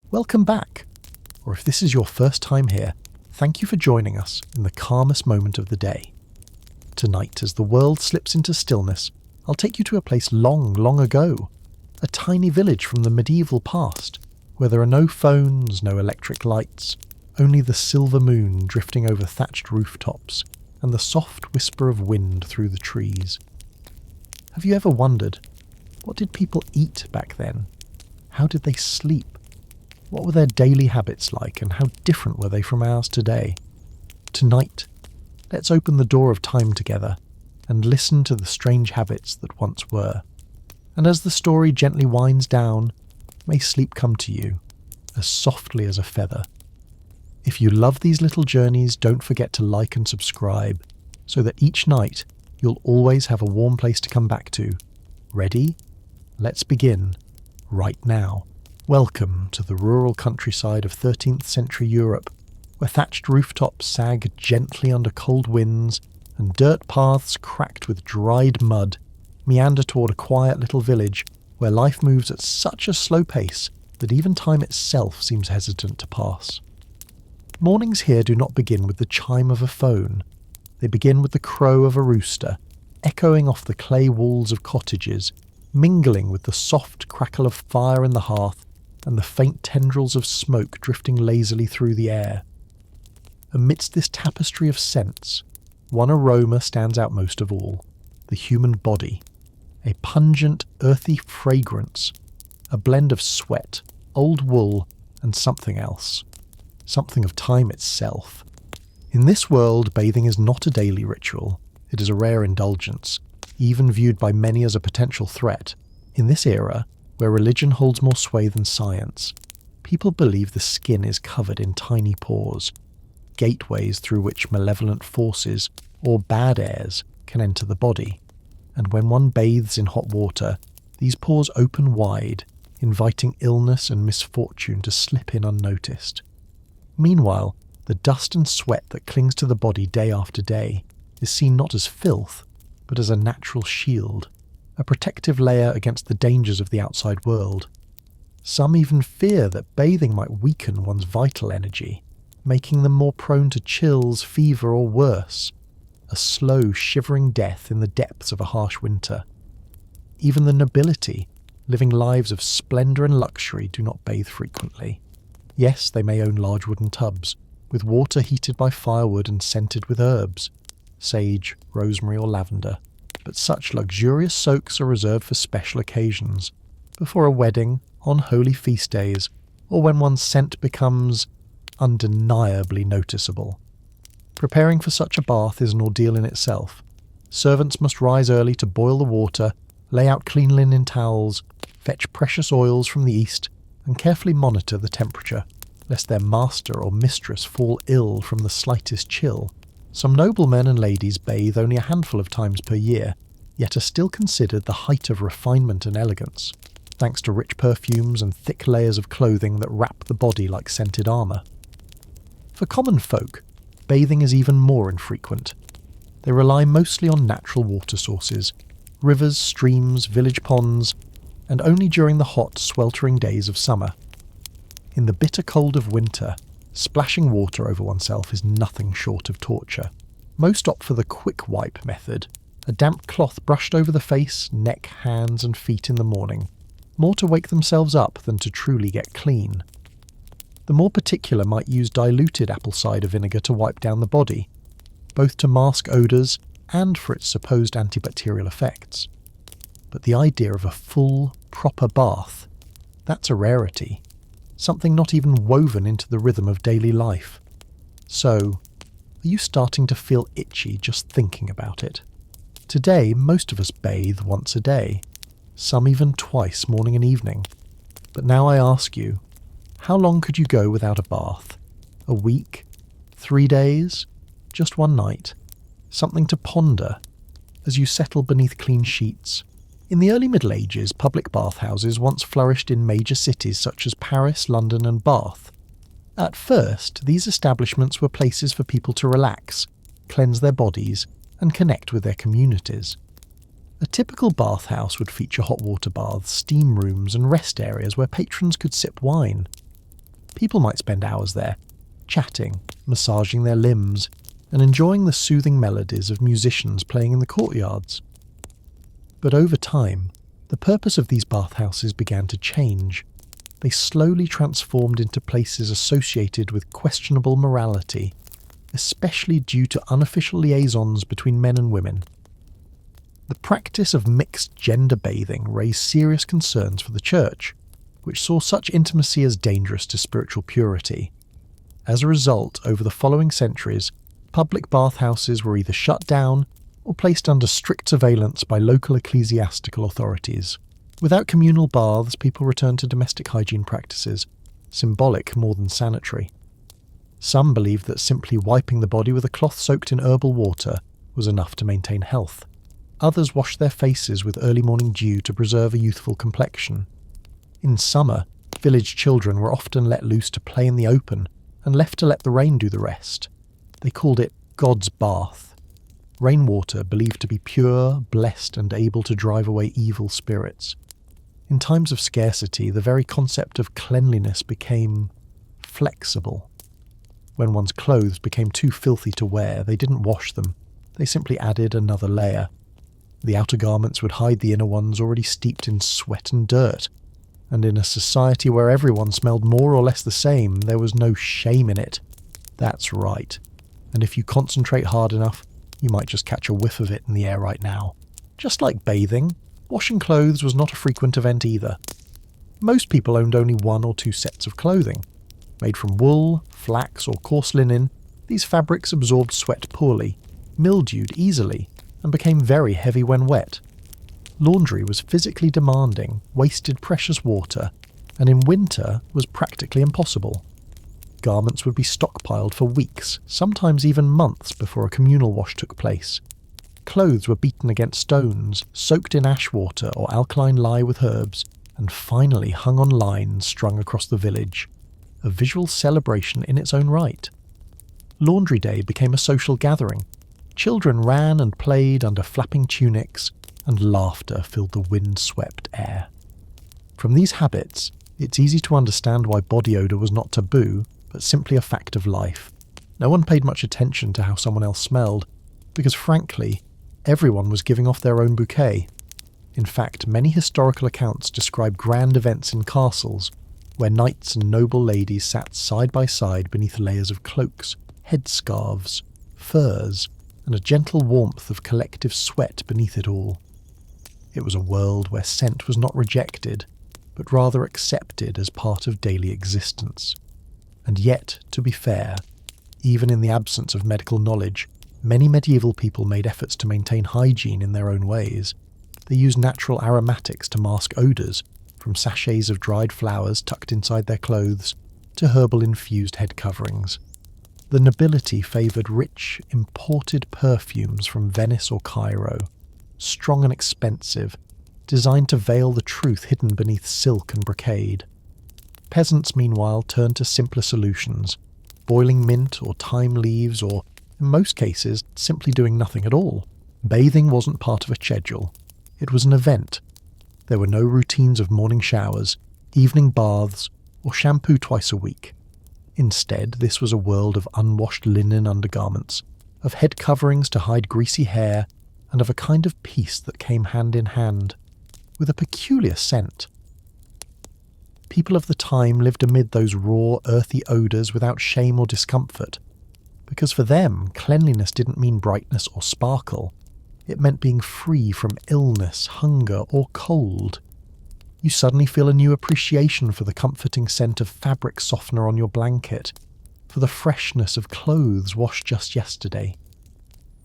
Welcome back. Or if this is your first time here, thank you for joining us in the calmest moment of the day. Tonight, as the world slips into stillness, I'll take you to a place long, long ago. A tiny village from the medieval past, where there are no phones, no electric lights, only the silver moon drifting over thatched rooftops and the soft whisper of wind through the trees. Have you ever wondered, what did people eat back then? How did they sleep? What were their daily habits like, and how different were they from ours today? Tonight, let's open the door of time together and listen to the strange habits that once were. And as the story gently winds down, may sleep come to you, as softly as a feather. If you love these little journeys, don't forget to like and subscribe, so that each night you'll always have a warm place to come back to. Ready? Let's begin right now. Welcome to the rural countryside of 13th century Europe, where thatched rooftops sag gently under cold winds and dirt paths cracked with dried mud meander toward a quiet little village where life moves at such a slow pace that even time itself seems hesitant to pass. Mornings here do not begin with the chime of a phone. They begin with the crow of a rooster, echoing off the clay walls of cottages, mingling with the soft crackle of fire in the hearth and the faint tendrils of smoke drifting lazily through the air. Amidst this tapestry of scents, one aroma stands out most of all: the human body. A pungent, earthy fragrance, a blend of sweat, old wool, and something else. Something of time itself. In this world, bathing is not a daily ritual. It is a rare indulgence, even viewed by many as a potential threat. In this era, where religion holds more sway than science, people believe the skin is covered in tiny pores, gateways through which malevolent forces or bad airs can enter the body. And when one bathes in hot water, these pores open wide, inviting illness and misfortune to slip in unnoticed. Meanwhile, the dust and sweat that clings to the body day after day is seen not as filth, but as a natural shield, a protective layer against the dangers of the outside world. Some even fear that bathing might weaken one's vital energy, making them more prone to chills, fever, or worse, a slow, shivering death in the depths of a harsh winter. Even the nobility, living lives of splendour and luxury, do not bathe frequently. Yes, they may own large wooden tubs, with water heated by firewood and scented with herbs, sage, rosemary, or lavender, but such luxurious soaks are reserved for special occasions, before a wedding, on holy feast days, or when one's scent becomes undeniably noticeable. Preparing for such a bath is an ordeal in itself. Servants must rise early to boil the water, lay out clean linen towels, fetch precious oils from the east, and carefully monitor the temperature, lest their master or mistress fall ill from the slightest chill. Some noblemen and ladies bathe only a handful of times per year, yet are still considered the height of refinement and elegance, thanks to rich perfumes and thick layers of clothing that wrap the body like scented armour. For common folk, bathing is even more infrequent. They rely mostly on natural water sources, rivers, streams, village ponds, and only during the hot, sweltering days of summer. In the bitter cold of winter, splashing water over oneself is nothing short of torture. Most opt for the quick wipe method, a damp cloth brushed over the face, neck, hands, and feet in the morning, more to wake themselves up than to truly get clean. The more particular might use diluted apple cider vinegar to wipe down the body, both to mask odours and for its supposed antibacterial effects. But the idea of a full, proper bath, that's a rarity, something not even woven into the rhythm of daily life. So, are you starting to feel itchy just thinking about it? Today, most of us bathe once a day, some even twice, morning and evening. But now I ask you, how long could you go without a bath? A week? 3 days? Just one night? Something to ponder as you settle beneath clean sheets. In the early Middle Ages, public bathhouses once flourished in major cities such as Paris, London, and Bath. At first, these establishments were places for people to relax, cleanse their bodies, and connect with their communities. A typical bathhouse would feature hot water baths, steam rooms, and rest areas where patrons could sip wine. People might spend hours there, chatting, massaging their limbs, and enjoying the soothing melodies of musicians playing in the courtyards. But over time, the purpose of these bathhouses began to change. They slowly transformed into places associated with questionable morality, especially due to unofficial liaisons between men and women. The practice of mixed gender bathing raised serious concerns for the church, which saw such intimacy as dangerous to spiritual purity. As a result, over the following centuries, public bathhouses were either shut down or placed under strict surveillance by local ecclesiastical authorities. Without communal baths, people returned to domestic hygiene practices, symbolic more than sanitary. Some believed that simply wiping the body with a cloth soaked in herbal water was enough to maintain health. Others washed their faces with early morning dew to preserve a youthful complexion. In summer, village children were often let loose to play in the open and left to let the rain do the rest. They called it God's bath. Rainwater believed to be pure, blessed, and able to drive away evil spirits. In times of scarcity, the very concept of cleanliness became flexible. When one's clothes became too filthy to wear, they didn't wash them. They simply added another layer. The outer garments would hide the inner ones already steeped in sweat and dirt. And in a society where everyone smelled more or less the same, there was no shame in it. That's right. And if you concentrate hard enough, you might just catch a whiff of it in the air right now. Just like bathing, washing clothes was not a frequent event either. Most people owned only 1 or 2 sets of clothing. Made from wool, flax, or coarse linen, these fabrics absorbed sweat poorly, mildewed easily, and became very heavy when wet. Laundry was physically demanding, wasted precious water, and in winter was practically impossible. Garments would be stockpiled for weeks, sometimes even months before a communal wash took place. Clothes were beaten against stones, soaked in ash water or alkaline lye with herbs, and finally hung on lines strung across the village. A visual celebration in its own right. Laundry day became a social gathering. Children ran and played under flapping tunics, and laughter filled the wind-swept air. From these habits, it's easy to understand why body odour was not taboo, but simply a fact of life. No one paid much attention to how someone else smelled, because frankly, everyone was giving off their own bouquet. In fact, many historical accounts describe grand events in castles, where knights and noble ladies sat side by side beneath layers of cloaks, headscarves, furs, and a gentle warmth of collective sweat beneath it all. It was a world where scent was not rejected, but rather accepted as part of daily existence. And yet, to be fair, even in the absence of medical knowledge, many medieval people made efforts to maintain hygiene in their own ways. They used natural aromatics to mask odours, from sachets of dried flowers tucked inside their clothes to herbal-infused head coverings. The nobility favoured rich, imported perfumes from Venice or Cairo, strong and expensive, designed to veil the truth hidden beneath silk and brocade. Peasants, meanwhile, turned to simpler solutions, boiling mint or thyme leaves, or, in most cases, simply doing nothing at all. Bathing wasn't part of a schedule. It was an event. There were no routines of morning showers, evening baths, or shampoo twice a week. Instead, this was a world of unwashed linen undergarments, of head coverings to hide greasy hair, and of a kind of peace that came hand in hand, with a peculiar scent. People of the time lived amid those raw, earthy odours without shame or discomfort, because for them, cleanliness didn't mean brightness or sparkle. It meant being free from illness, hunger, or cold. You suddenly feel a new appreciation for the comforting scent of fabric softener on your blanket, for the freshness of clothes washed just yesterday.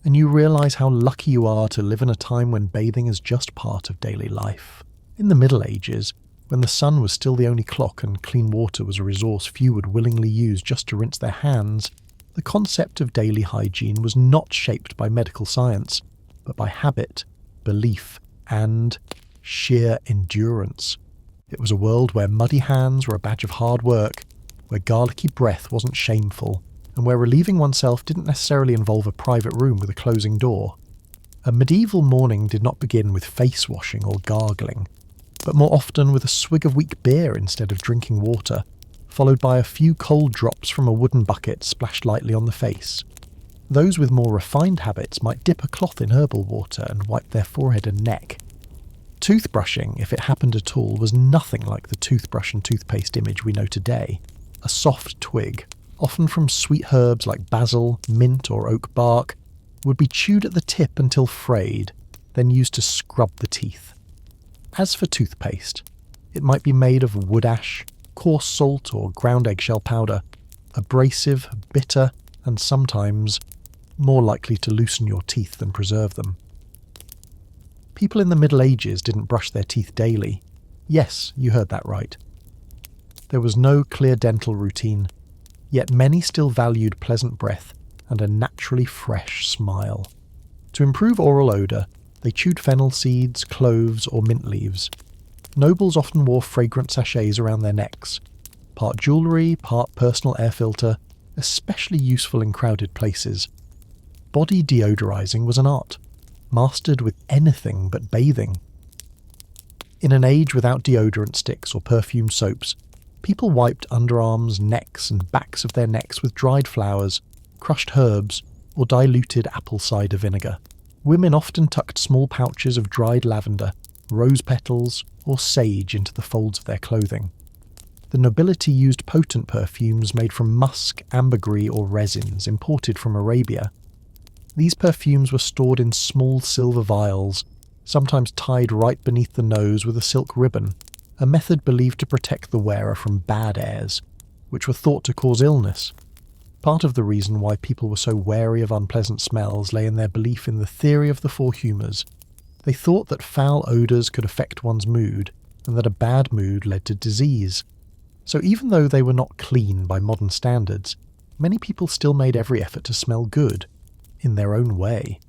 And you realise how lucky you are to live in a time when bathing is just part of daily life. In the Middle Ages, when the sun was still the only clock and clean water was a resource few would willingly use just to rinse their hands, the concept of daily hygiene was not shaped by medical science, but by habit, belief, and sheer endurance. It was a world where muddy hands were a badge of hard work, where garlicky breath wasn't shameful, and where relieving oneself didn't necessarily involve a private room with a closing door. A medieval morning did not begin with face washing or gargling, but more often with a swig of weak beer instead of drinking water, followed by a few cold drops from a wooden bucket splashed lightly on the face. Those with more refined habits might dip a cloth in herbal water and wipe their forehead and neck. Toothbrushing, if it happened at all, was nothing like the toothbrush and toothpaste image we know today. A soft twig, often from sweet herbs like basil, mint or oak bark, would be chewed at the tip until frayed, then used to scrub the teeth. As for toothpaste, it might be made of wood ash, coarse salt or ground eggshell powder, abrasive, bitter, and sometimes more likely to loosen your teeth than preserve them. People in the Middle Ages didn't brush their teeth daily. Yes, you heard that right. There was no clear dental routine, yet many still valued pleasant breath and a naturally fresh smile. To improve oral odour, they chewed fennel seeds, cloves, or mint leaves. Nobles often wore fragrant sachets around their necks, part jewellery, part personal air filter, especially useful in crowded places. Body deodorizing was an art, mastered with anything but bathing. In an age without deodorant sticks or perfume soaps, people wiped underarms, necks, and backs of their necks with dried flowers, crushed herbs, or diluted apple cider vinegar. Women often tucked small pouches of dried lavender, rose petals, or sage into the folds of their clothing. The nobility used potent perfumes made from musk, ambergris, or resins imported from Arabia. These perfumes were stored in small silver vials, sometimes tied right beneath the nose with a silk ribbon, a method believed to protect the wearer from bad airs, which were thought to cause illness. Part of the reason why people were so wary of unpleasant smells lay in their belief in the theory of the four humours. They thought that foul odours could affect one's mood, and that a bad mood led to disease. So even though they were not clean by modern standards, many people still made every effort to smell good, in their own way.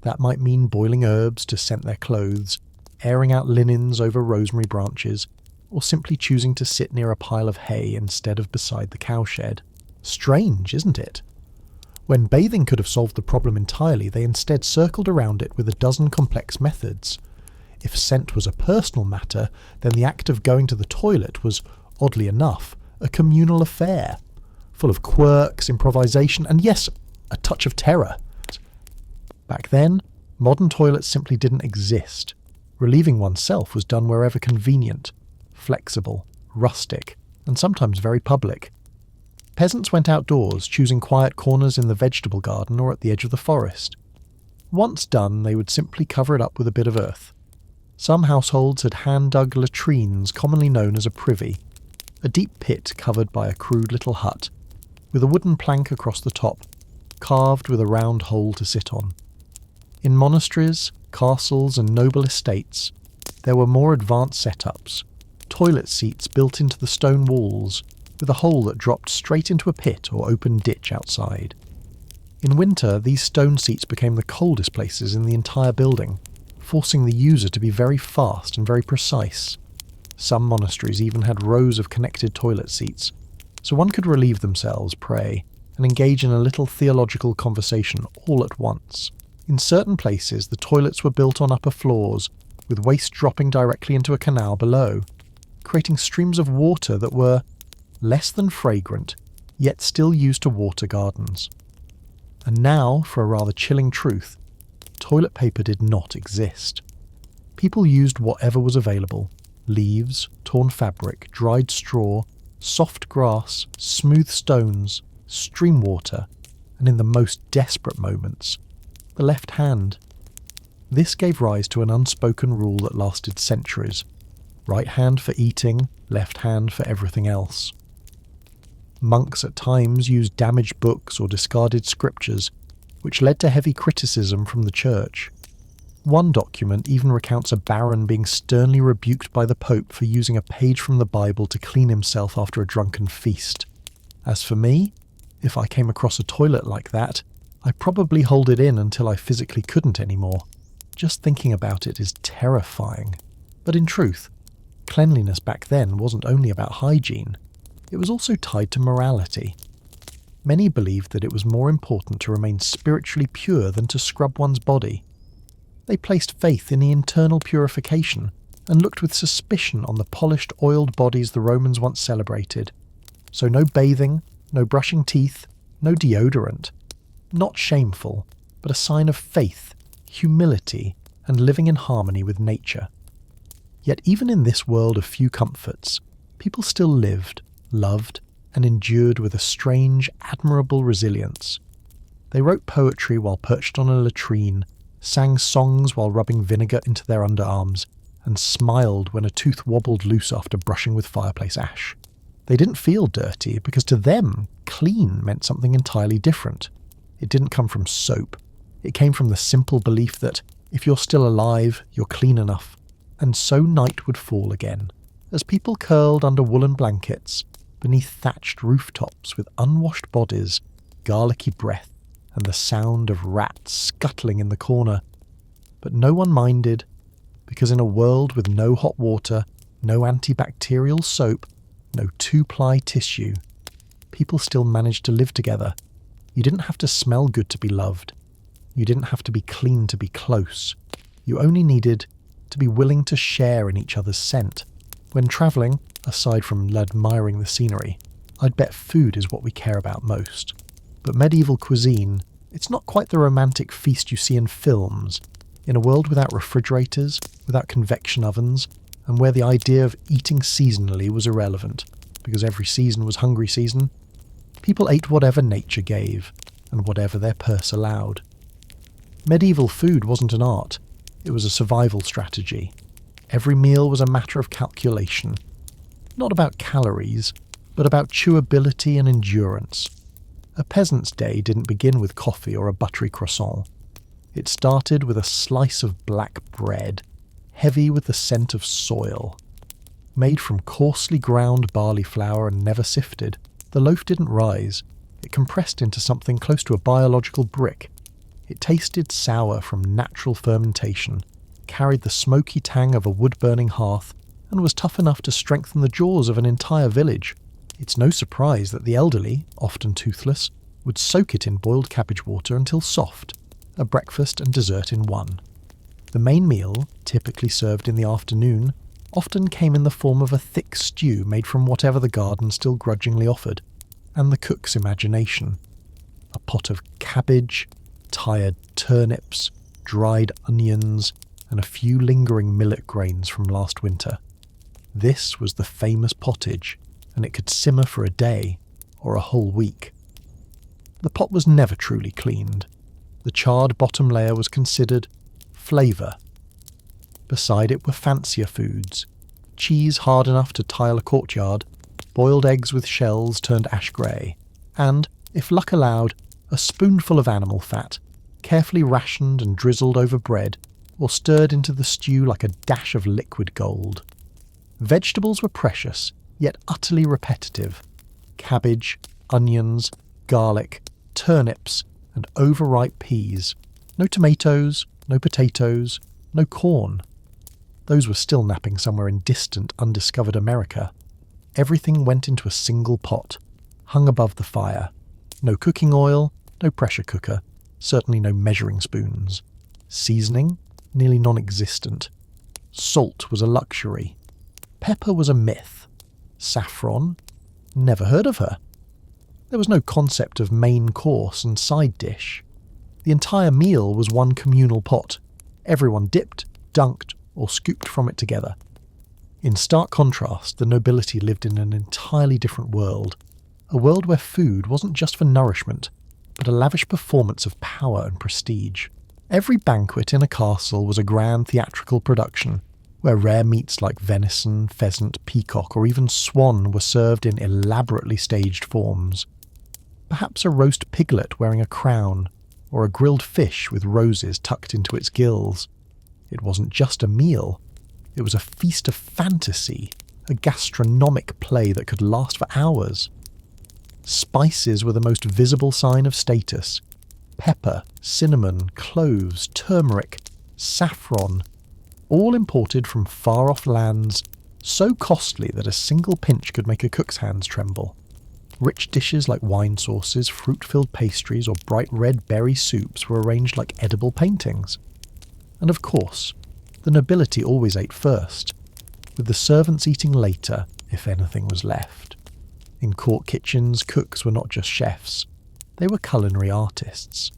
That might mean boiling herbs to scent their clothes, airing out linens over rosemary branches, or simply choosing to sit near a pile of hay instead of beside the cowshed. Strange, isn't it? When bathing could have solved the problem entirely, they instead circled around it with a dozen complex methods. If scent was a personal matter, then the act of going to the toilet was, oddly enough, a communal affair, full of quirks, improvisation, and yes, a touch of terror. Back then, modern toilets simply didn't exist. Relieving oneself was done wherever convenient, flexible, rustic, and sometimes very public. Peasants went outdoors, choosing quiet corners in the vegetable garden or at the edge of the forest. Once done, they would simply cover it up with a bit of earth. Some households had hand-dug latrines, commonly known as a privy, a deep pit covered by a crude little hut, with a wooden plank across the top, carved with a round hole to sit on. In monasteries, castles, and noble estates, there were more advanced setups, toilet seats built into the stone walls, with a hole that dropped straight into a pit or open ditch outside. In winter, these stone seats became the coldest places in the entire building, forcing the user to be very fast and very precise. Some monasteries even had rows of connected toilet seats, so one could relieve themselves, pray, and engage in a little theological conversation all at once. In certain places, the toilets were built on upper floors, with waste dropping directly into a canal below, creating streams of water that were less than fragrant, yet still used to water gardens. And now, for a rather chilling truth, toilet paper did not exist. People used whatever was available: leaves, torn fabric, dried straw, soft grass, smooth stones, stream water, and in the most desperate moments, the left hand. This gave rise to an unspoken rule that lasted centuries: right hand for eating, left hand for everything else. Monks at times used damaged books or discarded scriptures, which led to heavy criticism from the church. One document even recounts a baron being sternly rebuked by the Pope for using a page from the Bible to clean himself after a drunken feast. As for me, if I came across a toilet like that, I'd probably hold it in until I physically couldn't anymore. Just thinking about it is terrifying. But in truth, cleanliness back then wasn't only about hygiene. It was also tied to morality. Many believed that it was more important to remain spiritually pure than to scrub one's body. They placed faith in the internal purification and looked with suspicion on the polished, oiled bodies the Romans once celebrated, So no bathing, no brushing teeth, no deodorant. Not shameful, but a sign of faith, humility, and living in harmony with nature. Yet even in this world of few comforts, people still lived, loved, and endured with a strange, admirable resilience. They wrote poetry while perched on a latrine, sang songs while rubbing vinegar into their underarms, and smiled when a tooth wobbled loose after brushing with fireplace ash. They didn't feel dirty because to them, clean meant something entirely different. It didn't come from soap. It came from the simple belief that if you're still alive, you're clean enough. And so night would fall again, as people curled under woolen blankets, beneath thatched rooftops with unwashed bodies, garlicky breath, and the sound of rats scuttling in the corner. But no one minded, because in a world with no hot water, no antibacterial soap, no two-ply tissue, people still managed to live together. You didn't have to smell good to be loved. You didn't have to be clean to be close. You only needed to be willing to share in each other's scent. When travelling, aside from admiring the scenery, I'd bet food is what we care about most. But medieval cuisine, it's not quite the romantic feast you see in films. In a world without refrigerators, without convection ovens, and where the idea of eating seasonally was irrelevant, because every season was hungry season, people ate whatever nature gave, and whatever their purse allowed. Medieval food wasn't an art, it was a survival strategy. Every meal was a matter of calculation. Not about calories, but about chewability and endurance. A peasant's day didn't begin with coffee or a buttery croissant. It started with a slice of black bread, heavy with the scent of soil. Made from coarsely ground barley flour and never sifted, the loaf didn't rise. It compressed into something close to a biological brick. It tasted sour from natural fermentation, carried the smoky tang of a wood-burning hearth, and was tough enough to strengthen the jaws of an entire village. It's no surprise that the elderly, often toothless, would soak it in boiled cabbage water until soft, a breakfast and dessert in one. The main meal, typically served in the afternoon, often came in the form of a thick stew made from whatever the garden still grudgingly offered, and the cook's imagination. A pot of cabbage, tired turnips, dried onions, and a few lingering millet grains from last winter. This was the famous pottage, and it could simmer for a day or a whole week. The pot was never truly cleaned. The charred bottom layer was considered flavour. Beside it were fancier foods, cheese hard enough to tile a courtyard, boiled eggs with shells turned ash grey, and, if luck allowed, a spoonful of animal fat, carefully rationed and drizzled over bread, or stirred into the stew like a dash of liquid gold. Vegetables were precious, yet utterly repetitive. Cabbage, onions, garlic, turnips, and overripe peas. No tomatoes, no potatoes, no corn. Those were still napping somewhere in distant, undiscovered America. Everything went into a single pot, hung above the fire. No cooking oil, no pressure cooker, certainly no measuring spoons. Seasoning, nearly non-existent. Salt was a luxury. Pepper was a myth. Saffron, never heard of her. There was no concept of main course and side dish. The entire meal was one communal pot. Everyone dipped, dunked, or scooped from it together. In stark contrast, the nobility lived in an entirely different world. A world where food wasn't just for nourishment, but a lavish performance of power and prestige. Every banquet in a castle was a grand theatrical production, where rare meats like venison, pheasant, peacock, or even swan were served in elaborately staged forms. Perhaps a roast piglet wearing a crown, or a grilled fish with roses tucked into its gills. It wasn't just a meal. It was a feast of fantasy, a gastronomic play that could last for hours. Spices were the most visible sign of status. Pepper, cinnamon, cloves, turmeric, saffron, all imported from far-off lands, so costly that a single pinch could make a cook's hands tremble. Rich dishes like wine sauces, fruit-filled pastries, or bright red berry soups were arranged like edible paintings. And of course, the nobility always ate first, with the servants eating later if anything was left. In court kitchens, cooks were not just chefs. They were culinary artists.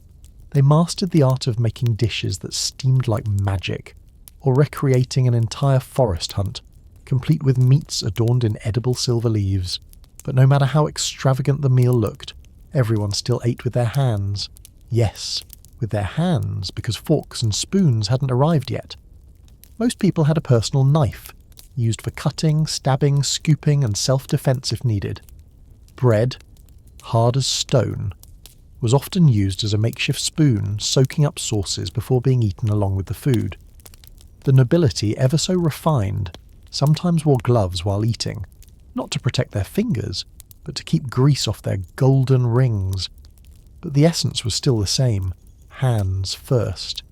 They mastered the art of making dishes that steamed like magic, or recreating an entire forest hunt, complete with meats adorned in edible silver leaves. But no matter how extravagant the meal looked, everyone still ate with their hands. Yes, with their hands, because forks and spoons hadn't arrived yet. Most people had a personal knife, used for cutting, stabbing, scooping, and self-defense if needed. Bread, hard as stone, was often used as a makeshift spoon, soaking up sauces before being eaten along with the food. The nobility, ever so refined, sometimes wore gloves while eating, not to protect their fingers, but to keep grease off their golden rings. But the essence was still the same: hands first.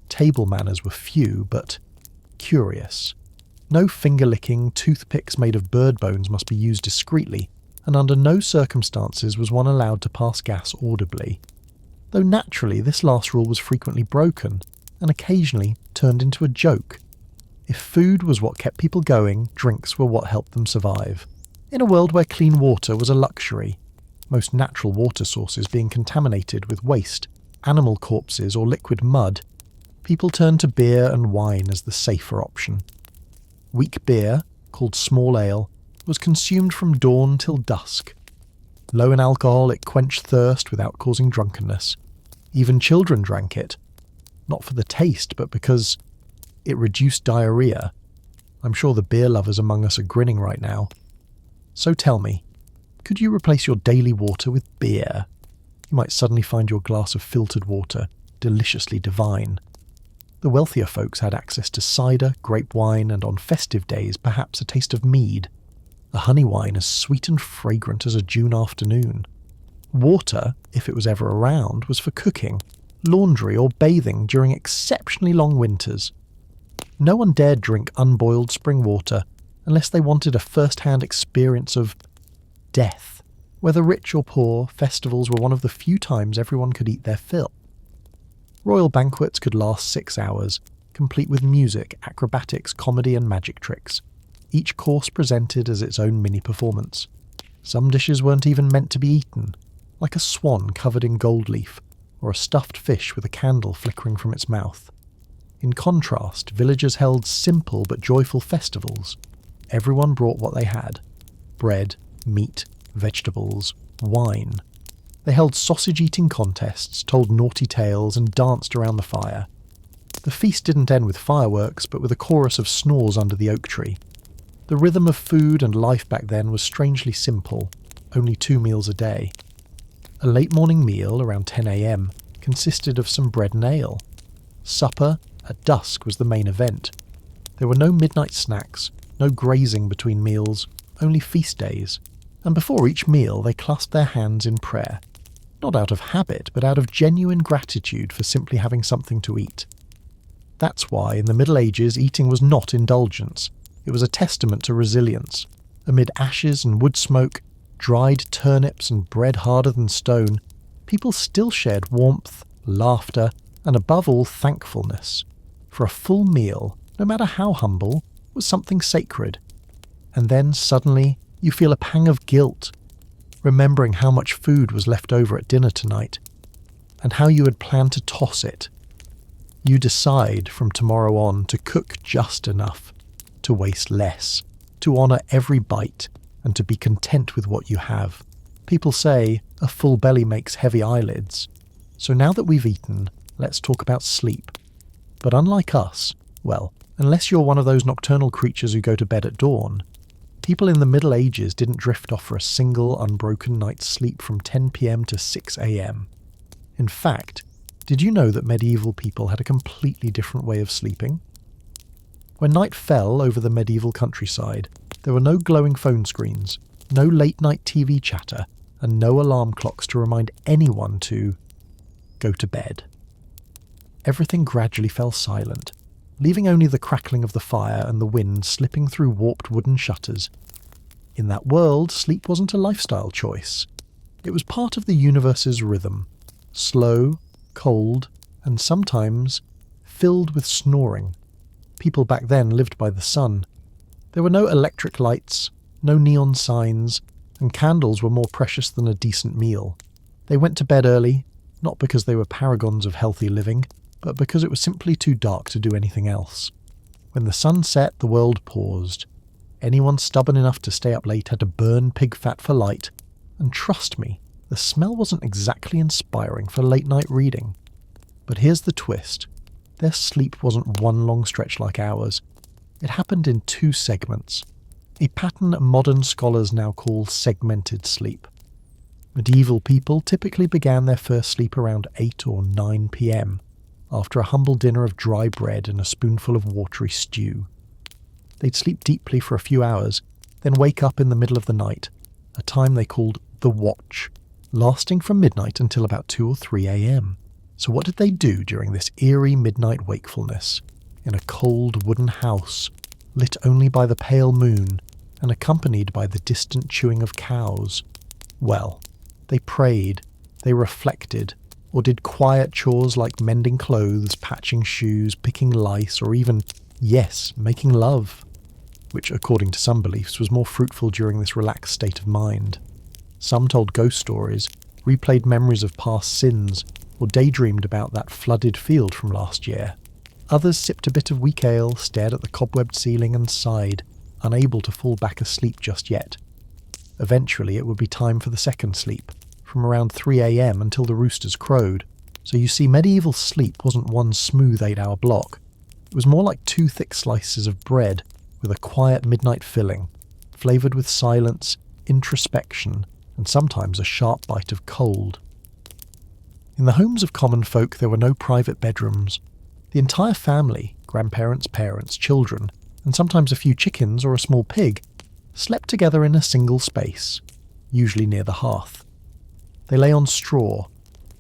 Table manners were few, but curious. No finger-licking, toothpicks made of bird bones must be used discreetly, and under no circumstances was one allowed to pass gas audibly. Though naturally this last rule was frequently broken, and occasionally turned into a joke. If food was what kept people going, drinks were what helped them survive. In a world where clean water was a luxury, most natural water sources being contaminated with waste, animal corpses or liquid mud, people turned to beer and wine as the safer option. Weak beer, called small ale, was consumed from dawn till dusk. Low in alcohol, it quenched thirst without causing drunkenness. Even children drank it, not for the taste, but because it reduced diarrhea. I'm sure the beer lovers among us are grinning right now. So tell me, could you replace your daily water with beer? You might suddenly find your glass of filtered water deliciously divine. The wealthier folks had access to cider, grape wine, and on festive days perhaps a taste of mead. A honey wine as sweet and fragrant as a June afternoon. Water, if it was ever around, was for cooking, laundry or bathing during exceptionally long winters. No one dared drink unboiled spring water unless they wanted a first-hand experience of death. Whether rich or poor, festivals were one of the few times everyone could eat their fill. Royal banquets could last 6 hours, complete with music, acrobatics, comedy and magic tricks. Each course presented as its own mini-performance. Some dishes weren't even meant to be eaten, like a swan covered in gold leaf, or a stuffed fish with a candle flickering from its mouth. In contrast, villagers held simple but joyful festivals. Everyone brought what they had: bread, meat, vegetables, wine. They held sausage-eating contests, told naughty tales, and danced around the fire. The feast didn't end with fireworks, but with a chorus of snores under the oak tree. The rhythm of food and life back then was strangely simple, only 2 meals a day. A late morning meal, around 10 a.m, consisted of some bread and ale. Supper, at dusk, was the main event. There were no midnight snacks, no grazing between meals, only feast days. And before each meal they clasped their hands in prayer. Not out of habit, but out of genuine gratitude for simply having something to eat. That's why, in the Middle Ages, eating was not indulgence. It was a testament to resilience. Amid ashes and wood smoke, dried turnips and bread harder than stone, people still shared warmth, laughter, and above all thankfulness. For a full meal, no matter how humble, was something sacred. And then, suddenly, you feel a pang of guilt, remembering how much food was left over at dinner tonight, and how you had planned to toss it. You decide from tomorrow on to cook just enough, to waste less, to honour every bite, and to be content with what you have. People say a full belly makes heavy eyelids. So now that we've eaten, let's talk about sleep. But unlike us, well, unless you're one of those nocturnal creatures who go to bed at dawn, people in the Middle Ages didn't drift off for a single unbroken night's sleep from 10 p.m. to 6 a.m. In fact, did you know that medieval people had a completely different way of sleeping? When night fell over the medieval countryside, there were no glowing phone screens, no late-night TV chatter, and no alarm clocks to remind anyone to go to bed. Everything gradually fell silent, leaving only the crackling of the fire and the wind slipping through warped wooden shutters. In that world, sleep wasn't a lifestyle choice. It was part of the universe's rhythm, slow, cold, and sometimes filled with snoring. People back then lived by the sun. There were no electric lights, no neon signs, and candles were more precious than a decent meal. They went to bed early, not because they were paragons of healthy living, but because it was simply too dark to do anything else. When the sun set, the world paused. Anyone stubborn enough to stay up late had to burn pig fat for light, and trust me, the smell wasn't exactly inspiring for late-night reading. But here's the twist. Their sleep wasn't one long stretch like ours. It happened in 2 segments, a pattern modern scholars now call segmented sleep. Medieval people typically began their first sleep around 8 or 9 p.m, after a humble dinner of dry bread and a spoonful of watery stew. They'd sleep deeply for a few hours, then wake up in the middle of the night, a time they called the watch, lasting from midnight until about 2 or 3 a.m. So what did they do during this eerie midnight wakefulness, in a cold wooden house, lit only by the pale moon and accompanied by the distant chewing of cows? Well, they prayed, they reflected, or did quiet chores like mending clothes, patching shoes, picking lice, or even, yes, making love, which, according to some beliefs, was more fruitful during this relaxed state of mind. Some told ghost stories, replayed memories of past sins, or daydreamed about that flooded field from last year. Others sipped a bit of weak ale, stared at the cobwebbed ceiling and sighed, unable to fall back asleep just yet. Eventually it would be time for the second sleep, from around 3 a.m. until the roosters crowed. So you see, medieval sleep wasn't one smooth 8-hour block. It was more like 2 thick slices of bread with a quiet midnight filling, flavoured with silence, introspection, and sometimes a sharp bite of cold. In the homes of common folk there were no private bedrooms. The entire family, grandparents, parents, children, and sometimes a few chickens or a small pig, slept together in a single space, usually near the hearth. They lay on straw,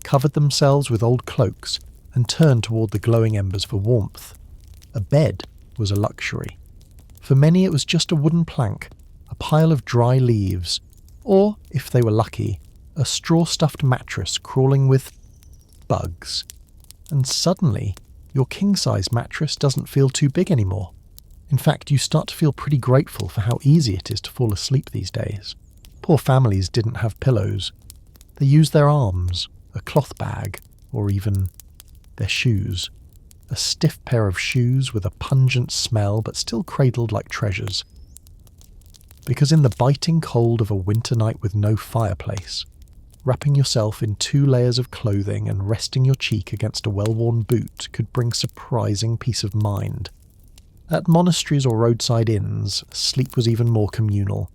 covered themselves with old cloaks, and turned toward the glowing embers for warmth. A bed was a luxury. For many it was just a wooden plank, a pile of dry leaves, or, if they were lucky, a straw-stuffed mattress crawling with bugs. And suddenly, your king-size mattress doesn't feel too big anymore. In fact, you start to feel pretty grateful for how easy it is to fall asleep these days. Poor families didn't have pillows. They used their arms, a cloth bag, or even their shoes. A stiff pair of shoes with a pungent smell but still cradled like treasures. Because in the biting cold of a winter night with no fireplace, wrapping yourself in 2 layers of clothing and resting your cheek against a well-worn boot could bring surprising peace of mind. At monasteries or roadside inns, sleep was even more communal.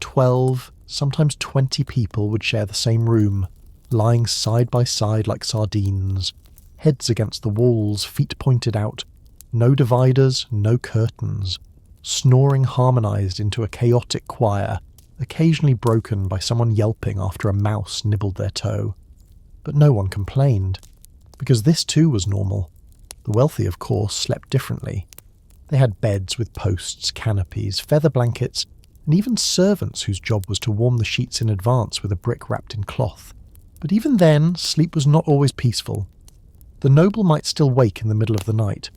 12, sometimes 20 people would share the same room, lying side by side like sardines, heads against the walls, feet pointed out, no dividers, no curtains, snoring harmonized into a chaotic choir, occasionally broken by someone yelping after a mouse nibbled their toe. But no one complained, because this too was normal. The wealthy, of course, slept differently. They had beds with posts, canopies, feather blankets, and even servants whose job was to warm the sheets in advance with a brick wrapped in cloth. But even then, sleep was not always peaceful. The noble might still wake in the middle of the night,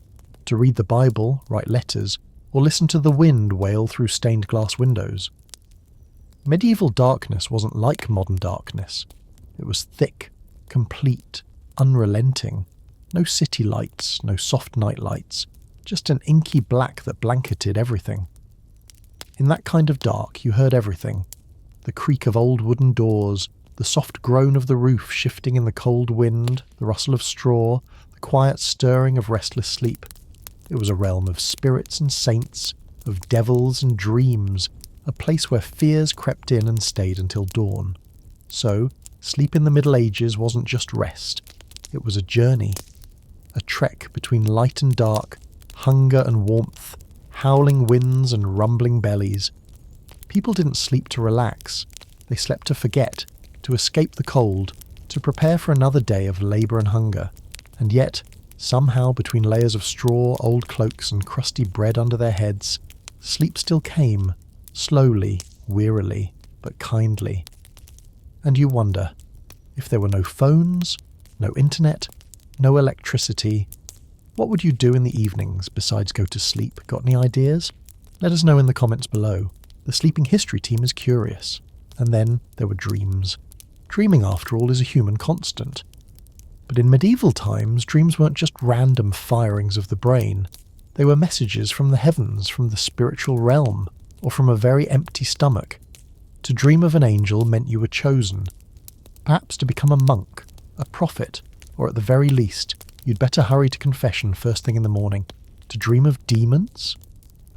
to read the Bible, write letters, or listen to the wind wail through stained glass windows. Medieval darkness wasn't like modern darkness. It was thick, complete, unrelenting. No city lights, no soft night lights, just an inky black that blanketed everything. In that kind of dark you heard everything. The creak of old wooden doors, the soft groan of the roof shifting in the cold wind, the rustle of straw, the quiet stirring of restless sleep. It was a realm of spirits and saints, of devils and dreams, a place where fears crept in and stayed until dawn. So, sleep in the Middle Ages wasn't just rest. It was a journey. A trek between light and dark, hunger and warmth, howling winds and rumbling bellies. People didn't sleep to relax. They slept to forget, to escape the cold, to prepare for another day of labour and hunger. And yet, somehow between layers of straw, old cloaks and crusty bread under their heads, sleep still came, slowly, wearily, but kindly. And you wonder, if there were no phones, no internet, no electricity, what would you do in the evenings besides go to sleep? Got any ideas? Let us know in the comments below. The Sleeping History team is curious. And then there were dreams. Dreaming, after all, is a human constant. But in medieval times, dreams weren't just random firings of the brain. They were messages from the heavens, from the spiritual realm, or from a very empty stomach. To dream of an angel meant you were chosen. Perhaps to become a monk, a prophet, or at the very least, you'd better hurry to confession first thing in the morning. To dream of demons?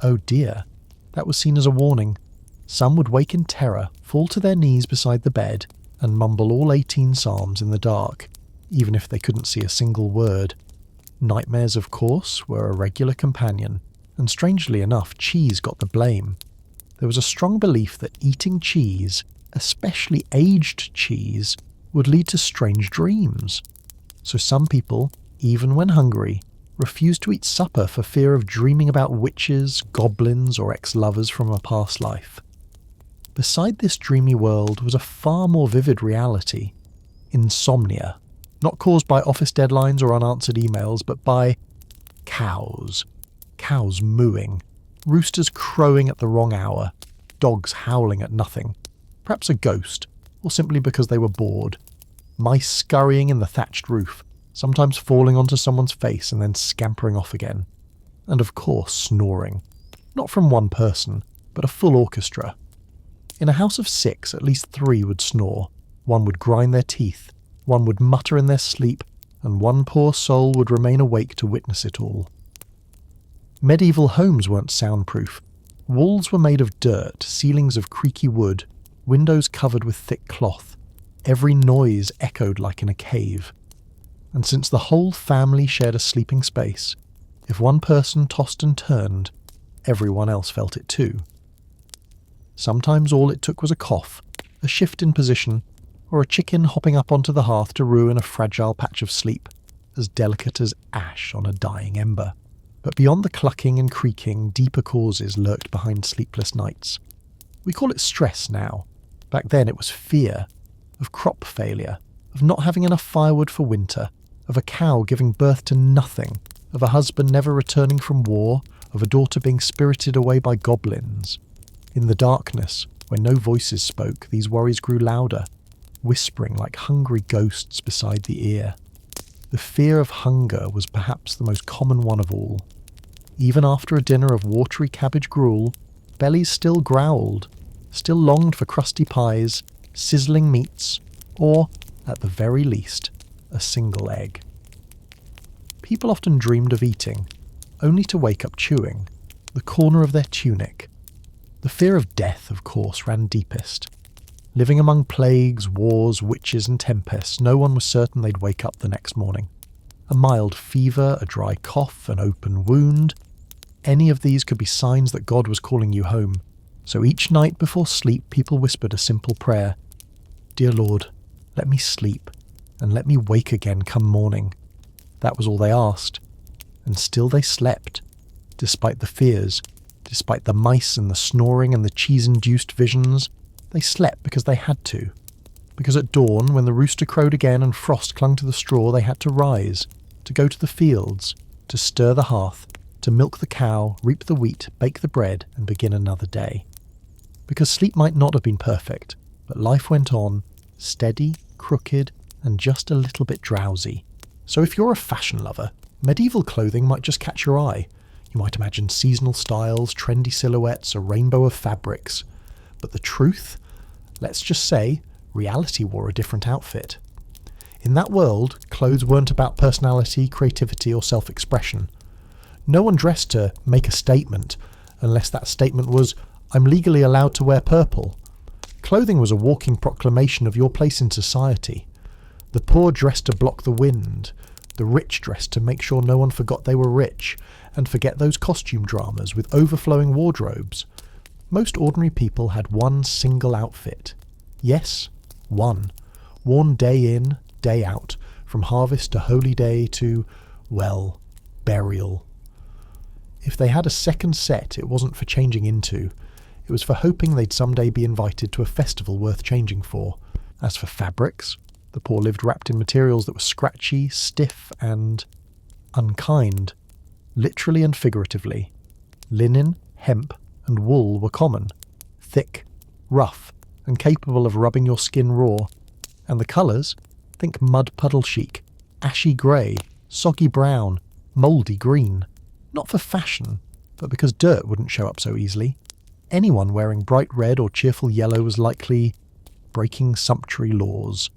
Oh dear, that was seen as a warning. Some would wake in terror, fall to their knees beside the bed, and mumble all 18 psalms in the dark, even if they couldn't see a single word. Nightmares, of course, were a regular companion, and strangely enough, cheese got the blame. There was a strong belief that eating cheese, especially aged cheese, would lead to strange dreams. So some people, even when hungry, refused to eat supper for fear of dreaming about witches, goblins, or ex-lovers from a past life. Beside this dreamy world was a far more vivid reality: insomnia, not caused by office deadlines or unanswered emails, but by cows. Cows mooing, roosters crowing at the wrong hour, dogs howling at nothing, perhaps a ghost, or simply because they were bored, mice scurrying in the thatched roof, sometimes falling onto someone's face and then scampering off again, and of course snoring, not from one person, but a full orchestra. In a house of 6, at least 3 would snore, one would grind their teeth, one would mutter in their sleep, and one poor soul would remain awake to witness it all. Medieval homes weren't soundproof. Walls were made of dirt, ceilings of creaky wood, windows covered with thick cloth. Every noise echoed like in a cave. And since the whole family shared a sleeping space, if one person tossed and turned, everyone else felt it too. Sometimes all it took was a cough, a shift in position, or a chicken hopping up onto the hearth to ruin a fragile patch of sleep, as delicate as ash on a dying ember. But beyond the clucking and creaking, deeper causes lurked behind sleepless nights. We call it stress now. Back then it was fear, of crop failure, of not having enough firewood for winter, of a cow giving birth to nothing, of a husband never returning from war, of a daughter being spirited away by goblins. In the darkness, when no voices spoke, these worries grew louder, whispering like hungry ghosts beside the ear. The fear of hunger was perhaps the most common one of all. Even after a dinner of watery cabbage gruel, bellies still growled, still longed for crusty pies, sizzling meats, or, at the very least, a single egg. People often dreamed of eating, only to wake up chewing, the corner of their tunic. The fear of death, of course, ran deepest. Living among plagues, wars, witches and tempests, no one was certain they'd wake up the next morning. A mild fever, a dry cough, an open wound, any of these could be signs that God was calling you home. So each night before sleep, people whispered a simple prayer: "Dear Lord, let me sleep, and let me wake again come morning." That was all they asked. And still they slept, despite the fears, despite the mice and the snoring and the cheese-induced visions. They slept because they had to. Because at dawn, when the rooster crowed again and frost clung to the straw, they had to rise, to go to the fields, to stir the hearth, to milk the cow, reap the wheat, bake the bread, and begin another day. Because sleep might not have been perfect, but life went on, steady, crooked, and just a little bit drowsy. So if you're a fashion lover, medieval clothing might just catch your eye. You might imagine seasonal styles, trendy silhouettes, a rainbow of fabrics. But the truth? Let's just say, reality wore a different outfit. In that world, clothes weren't about personality, creativity, or self-expression. No one dressed to make a statement, unless that statement was, "I'm legally allowed to wear purple." Clothing was a walking proclamation of your place in society. The poor dressed to block the wind, the rich dressed to make sure no one forgot they were rich, and forget those costume dramas with overflowing wardrobes. Most ordinary people had one single outfit. Yes, one. Worn day in, day out, from harvest to holy day to, well, burial. If they had a second set, it wasn't for changing into. It was for hoping they'd someday be invited to a festival worth changing for. As for fabrics, the poor lived wrapped in materials that were scratchy, stiff, and unkind. Literally and figuratively. Linen, hemp, and wool were common, thick, rough, and capable of rubbing your skin raw. And the colours? Think mud puddle chic, ashy grey, soggy brown, mouldy green. Not for fashion, but because dirt wouldn't show up so easily. Anyone wearing bright red or cheerful yellow was likely breaking sumptuary laws.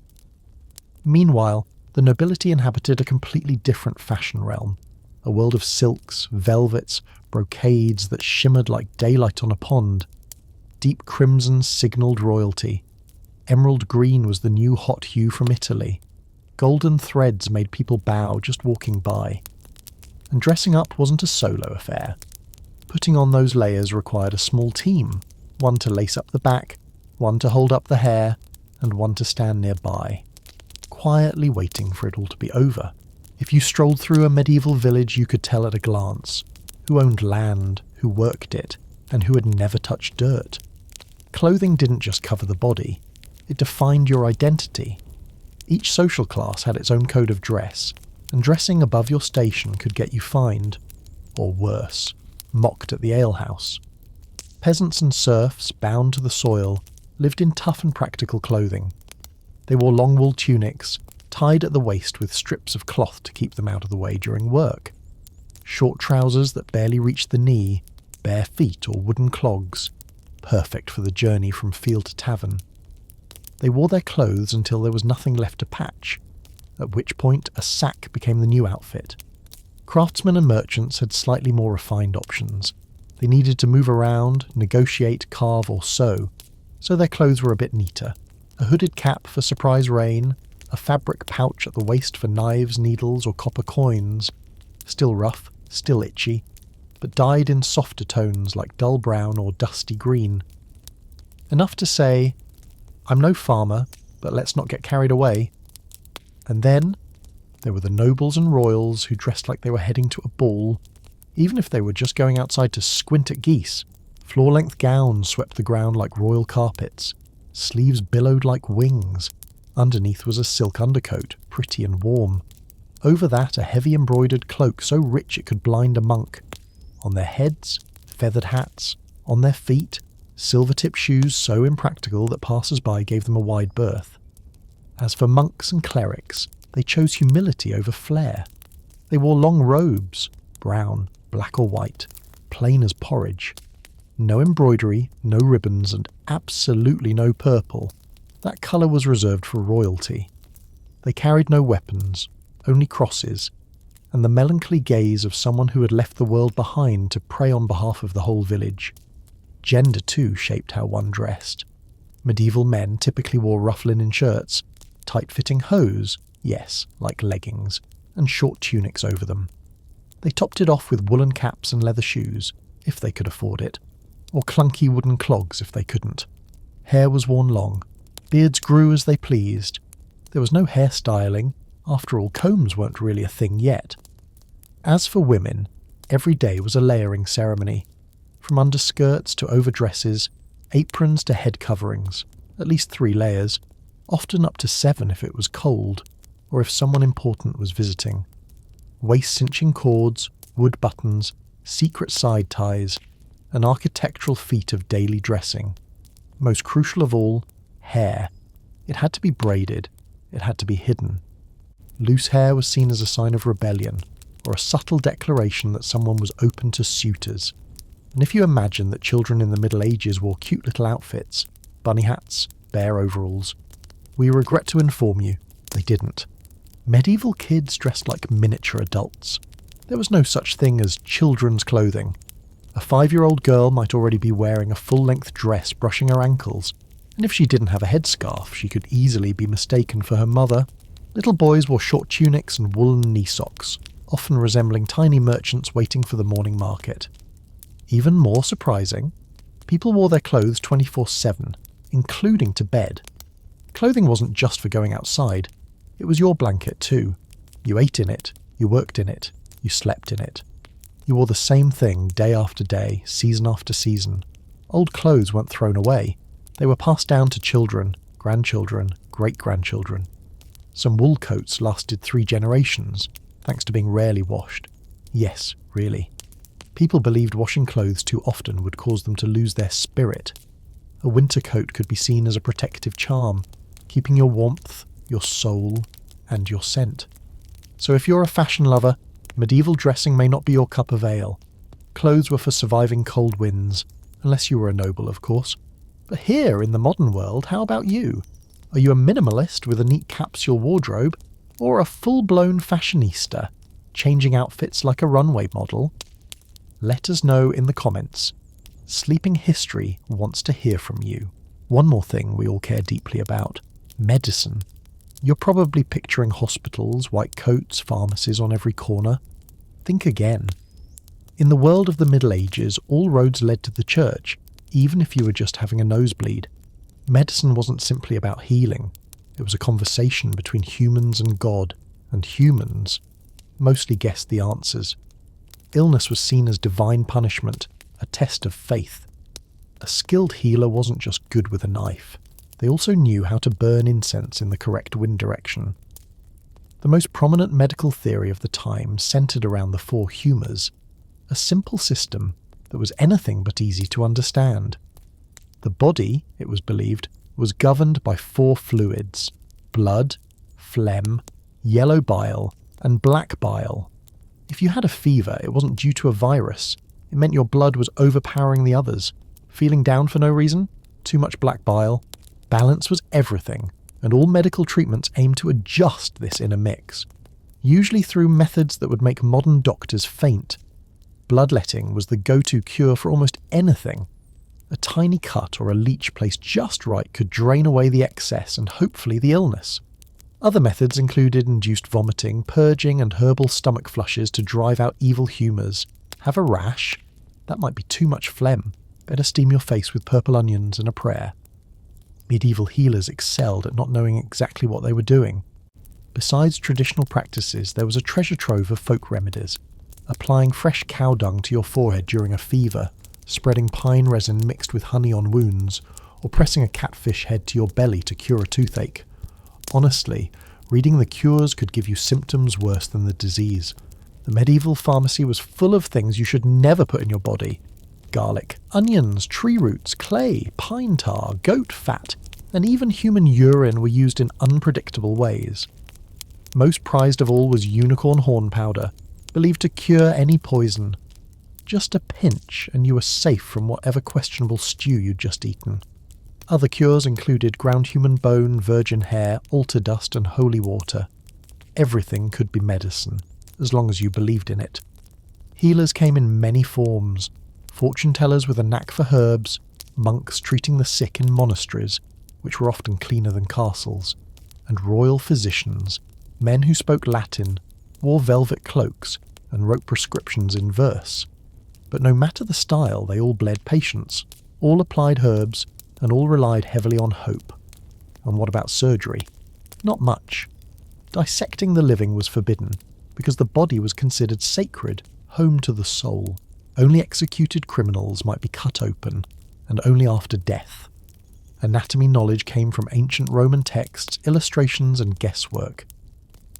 Meanwhile, the nobility inhabited a completely different fashion realm, a world of silks, velvets, brocades that shimmered like daylight on a pond. Deep crimson signalled royalty. Emerald green was the new hot hue from Italy. Golden threads made people bow just walking by. And dressing up wasn't a solo affair. Putting on those layers required a small team, one to lace up the back, one to hold up the hair, and one to stand nearby, quietly waiting for it all to be over. If you strolled through a medieval village, you could tell at a glance who owned land, who worked it, and who had never touched dirt. Clothing didn't just cover the body, it defined your identity. Each social class had its own code of dress, and dressing above your station could get you fined, or worse, mocked at the alehouse. Peasants and serfs, bound to the soil, lived in tough and practical clothing. They wore long wool tunics, tied at the waist with strips of cloth to keep them out of the way during work. Short trousers that barely reached the knee, bare feet or wooden clogs, perfect for the journey from field to tavern. They wore their clothes until there was nothing left to patch, at which point a sack became the new outfit. Craftsmen and merchants had slightly more refined options. They needed to move around, negotiate, carve or sew, so their clothes were a bit neater. A hooded cap for surprise rain, a fabric pouch at the waist for knives, needles or copper coins. Still rough, still itchy, but dyed in softer tones like dull brown or dusty green. Enough to say, I'm no farmer, but let's not get carried away. And then there were the nobles and royals who dressed like they were heading to a ball, even if they were just going outside to squint at geese. Floor-length gowns swept the ground like royal carpets. Sleeves billowed like wings. Underneath was a silk undercoat, pretty and warm. Over that, a heavy embroidered cloak so rich it could blind a monk. On their heads, feathered hats. On their feet, silver-tipped shoes so impractical that passers-by gave them a wide berth. As for monks and clerics, they chose humility over flair. They wore long robes, brown, black or white, plain as porridge. No embroidery, no ribbons, and absolutely no purple. That colour was reserved for royalty. They carried no weapons, only crosses, and the melancholy gaze of someone who had left the world behind to pray on behalf of the whole village. Gender, too, shaped how one dressed. Medieval men typically wore rough linen shirts, tight-fitting hose, yes, like leggings, and short tunics over them. They topped it off with woolen caps and leather shoes, if they could afford it, or clunky wooden clogs if they couldn't. Hair was worn long. Beards grew as they pleased. There was no hairstyling. After all, combs weren't really a thing yet. As for women, every day was a layering ceremony. From underskirts to overdresses, aprons to head coverings, at least 3 layers, often up to 7 if it was cold, or if someone important was visiting. Waist-cinching cords, wood buttons, secret side ties, an architectural feat of daily dressing. Most crucial of all, hair. It had to be braided. It had to be hidden. Loose hair was seen as a sign of rebellion, or a subtle declaration that someone was open to suitors. And if you imagine that children in the Middle Ages wore cute little outfits, bunny hats, bear overalls, we regret to inform you, they didn't. Medieval kids dressed like miniature adults. There was no such thing as children's clothing. A 5-year-old girl might already be wearing a full-length dress brushing her ankles, and if she didn't have a headscarf, she could easily be mistaken for her mother. Little boys wore short tunics and woolen knee socks, often resembling tiny merchants waiting for the morning market. Even more surprising, people wore their clothes 24/7, including to bed. Clothing wasn't just for going outside, it was your blanket too. You ate in it, you worked in it, you slept in it. You wore the same thing day after day, season after season. Old clothes weren't thrown away. They were passed down to children, grandchildren, great-grandchildren. Some wool coats lasted 3 generations, thanks to being rarely washed. Yes, really. People believed washing clothes too often would cause them to lose their spirit. A winter coat could be seen as a protective charm, keeping your warmth, your soul, and your scent. So if you're a fashion lover, medieval dressing may not be your cup of ale. Clothes were for surviving cold winds, unless you were a noble, of course. But here, in the modern world, how about you? Are you a minimalist with a neat capsule wardrobe, or a full-blown fashionista, changing outfits like a runway model? Let us know in the comments. Sleeping History wants to hear from you. One more thing we all care deeply about: medicine. You're probably picturing hospitals, white coats, pharmacies on every corner. Think again. In the world of the Middle Ages, all roads led to the church, even if you were just having a nosebleed. Medicine wasn't simply about healing. It was a conversation between humans and God, and humans mostly guessed the answers. Illness was seen as divine punishment, a test of faith. A skilled healer wasn't just good with a knife. They also knew how to burn incense in the correct wind direction. The most prominent medical theory of the time centered around the four humours, a simple system that was anything but easy to understand. The body, it was believed, was governed by four fluids: blood, phlegm, yellow bile, and black bile. If you had a fever, it wasn't due to a virus. It meant your blood was overpowering the others. Feeling down for no reason? Too much black bile? Balance was everything, and all medical treatments aimed to adjust this inner mix, usually through methods that would make modern doctors faint. Bloodletting was the go-to cure for almost anything. A tiny cut or a leech placed just right could drain away the excess and hopefully the illness. Other methods included induced vomiting, purging, and herbal stomach flushes to drive out evil humours. Have a rash? That might be too much phlegm. Better steam your face with purple onions and a prayer. Medieval healers excelled at not knowing exactly what they were doing. Besides traditional practices, there was a treasure trove of folk remedies. Applying fresh cow dung to your forehead during a fever, spreading pine resin mixed with honey on wounds, or pressing a catfish head to your belly to cure a toothache. Honestly, reading the cures could give you symptoms worse than the disease. The medieval pharmacy was full of things you should never put in your body. Garlic, onions, tree roots, clay, pine tar, goat fat, and even human urine were used in unpredictable ways. Most prized of all was unicorn horn powder, believed to cure any poison. Just a pinch and you were safe from whatever questionable stew you'd just eaten. Other cures included ground human bone, virgin hair, altar dust, and holy water. Everything could be medicine, as long as you believed in it. Healers came in many forms: fortune-tellers with a knack for herbs, monks treating the sick in monasteries, which were often cleaner than castles, and royal physicians, men who spoke Latin, wore velvet cloaks, and wrote prescriptions in verse. But no matter the style, they all bled patients, all applied herbs, and all relied heavily on hope. And what about surgery? Not much. Dissecting the living was forbidden, because the body was considered sacred, home to the soul. Only executed criminals might be cut open, and only after death. Anatomy knowledge came from ancient Roman texts, illustrations, and guesswork.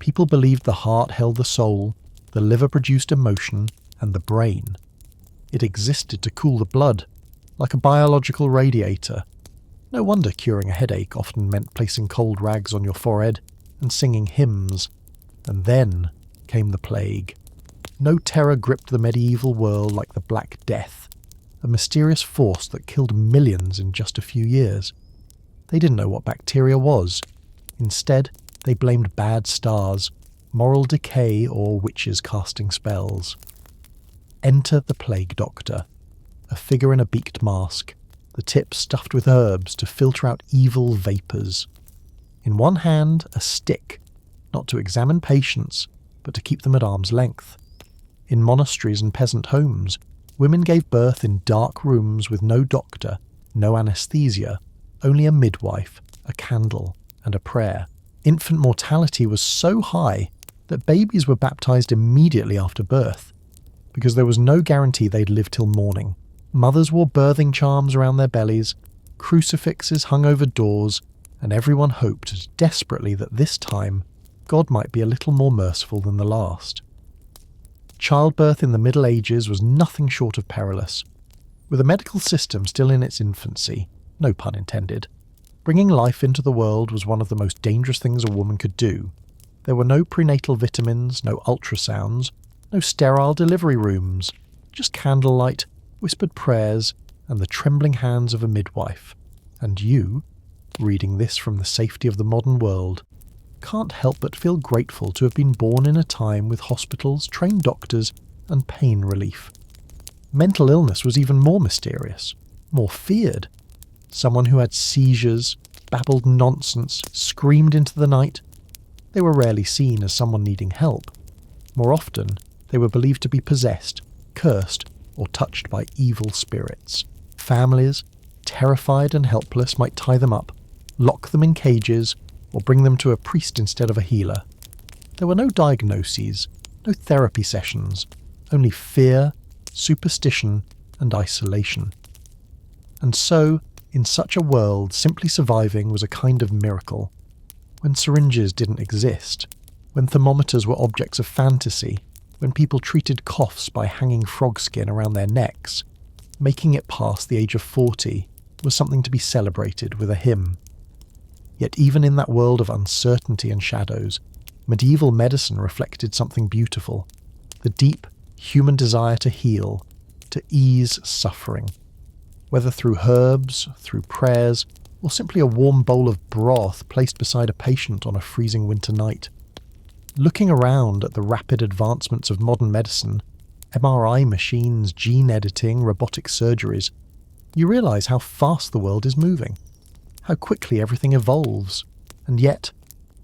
People believed the heart held the soul, the liver produced emotion, and the brain. It existed to cool the blood, like a biological radiator. No wonder curing a headache often meant placing cold rags on your forehead and singing hymns. And then came the plague. No terror gripped the medieval world like the Black Death, a mysterious force that killed millions in just a few years. They didn't know what bacteria was. Instead, they blamed bad stars, moral decay, or witches casting spells. Enter the plague doctor, a figure in a beaked mask, the tip stuffed with herbs to filter out evil vapours. In one hand, a stick, not to examine patients, but to keep them at arm's length. In monasteries and peasant homes, women gave birth in dark rooms with no doctor, no anaesthesia, only a midwife, a candle, and a prayer. Infant mortality was so high that babies were baptised immediately after birth, because there was no guarantee they'd live till morning. Mothers wore birthing charms around their bellies, crucifixes hung over doors, and everyone hoped desperately that this time God might be a little more merciful than the last. Childbirth in the Middle Ages was nothing short of perilous. With a medical system still in its infancy, no pun intended. Bringing life into the world was one of the most dangerous things a woman could do. There were no prenatal vitamins, no ultrasounds, no sterile delivery rooms, just candlelight, whispered prayers, and the trembling hands of a midwife. And you, reading this from the safety of the modern world, can't help but feel grateful to have been born in a time with hospitals, trained doctors, and pain relief. Mental illness was even more mysterious, more feared. Someone who had seizures, babbled nonsense, screamed into the night. They were rarely seen as someone needing help. More often, they were believed to be possessed, cursed, or touched by evil spirits. Families, terrified and helpless, might tie them up, lock them in cages, or bring them to a priest instead of a healer. There were no diagnoses, no therapy sessions, only fear, superstition, and isolation. And so, in such a world, simply surviving was a kind of miracle. When syringes didn't exist, when thermometers were objects of fantasy, when people treated coughs by hanging frog skin around their necks, making it past the age of 40 was something to be celebrated with a hymn. Yet even in that world of uncertainty and shadows, medieval medicine reflected something beautiful, the deep human desire to heal, to ease suffering. Whether through herbs, through prayers, or simply a warm bowl of broth placed beside a patient on a freezing winter night. Looking around at the rapid advancements of modern medicine, MRI machines, gene editing, robotic surgeries, you realise how fast the world is moving, how quickly everything evolves, and yet,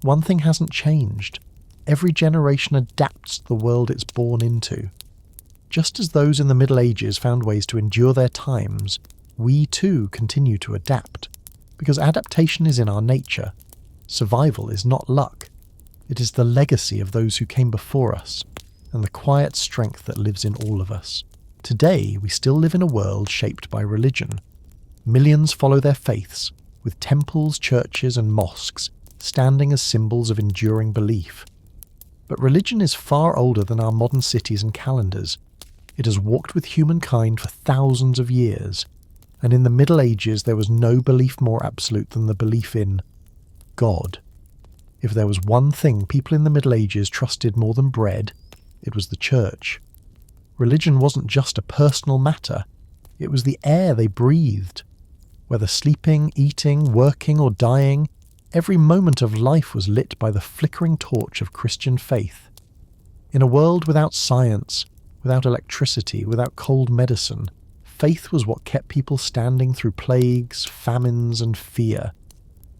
one thing hasn't changed. Every generation adapts to the world it's born into. Just as those in the Middle Ages found ways to endure their times, we too continue to adapt, because adaptation is in our nature. Survival is not luck. It is the legacy of those who came before us, and the quiet strength that lives in all of us. Today, we still live in a world shaped by religion. Millions follow their faiths, with temples, churches, and mosques standing as symbols of enduring belief. But religion is far older than our modern cities and calendars. It has walked with humankind for thousands of years, and in the Middle Ages there was no belief more absolute than the belief in God. If there was one thing people in the Middle Ages trusted more than bread, it was the church. Religion wasn't just a personal matter, it was the air they breathed. Whether sleeping, eating, working, or dying, every moment of life was lit by the flickering torch of Christian faith. In a world without science, without electricity, without cold medicine, faith was what kept people standing through plagues, famines, and fear.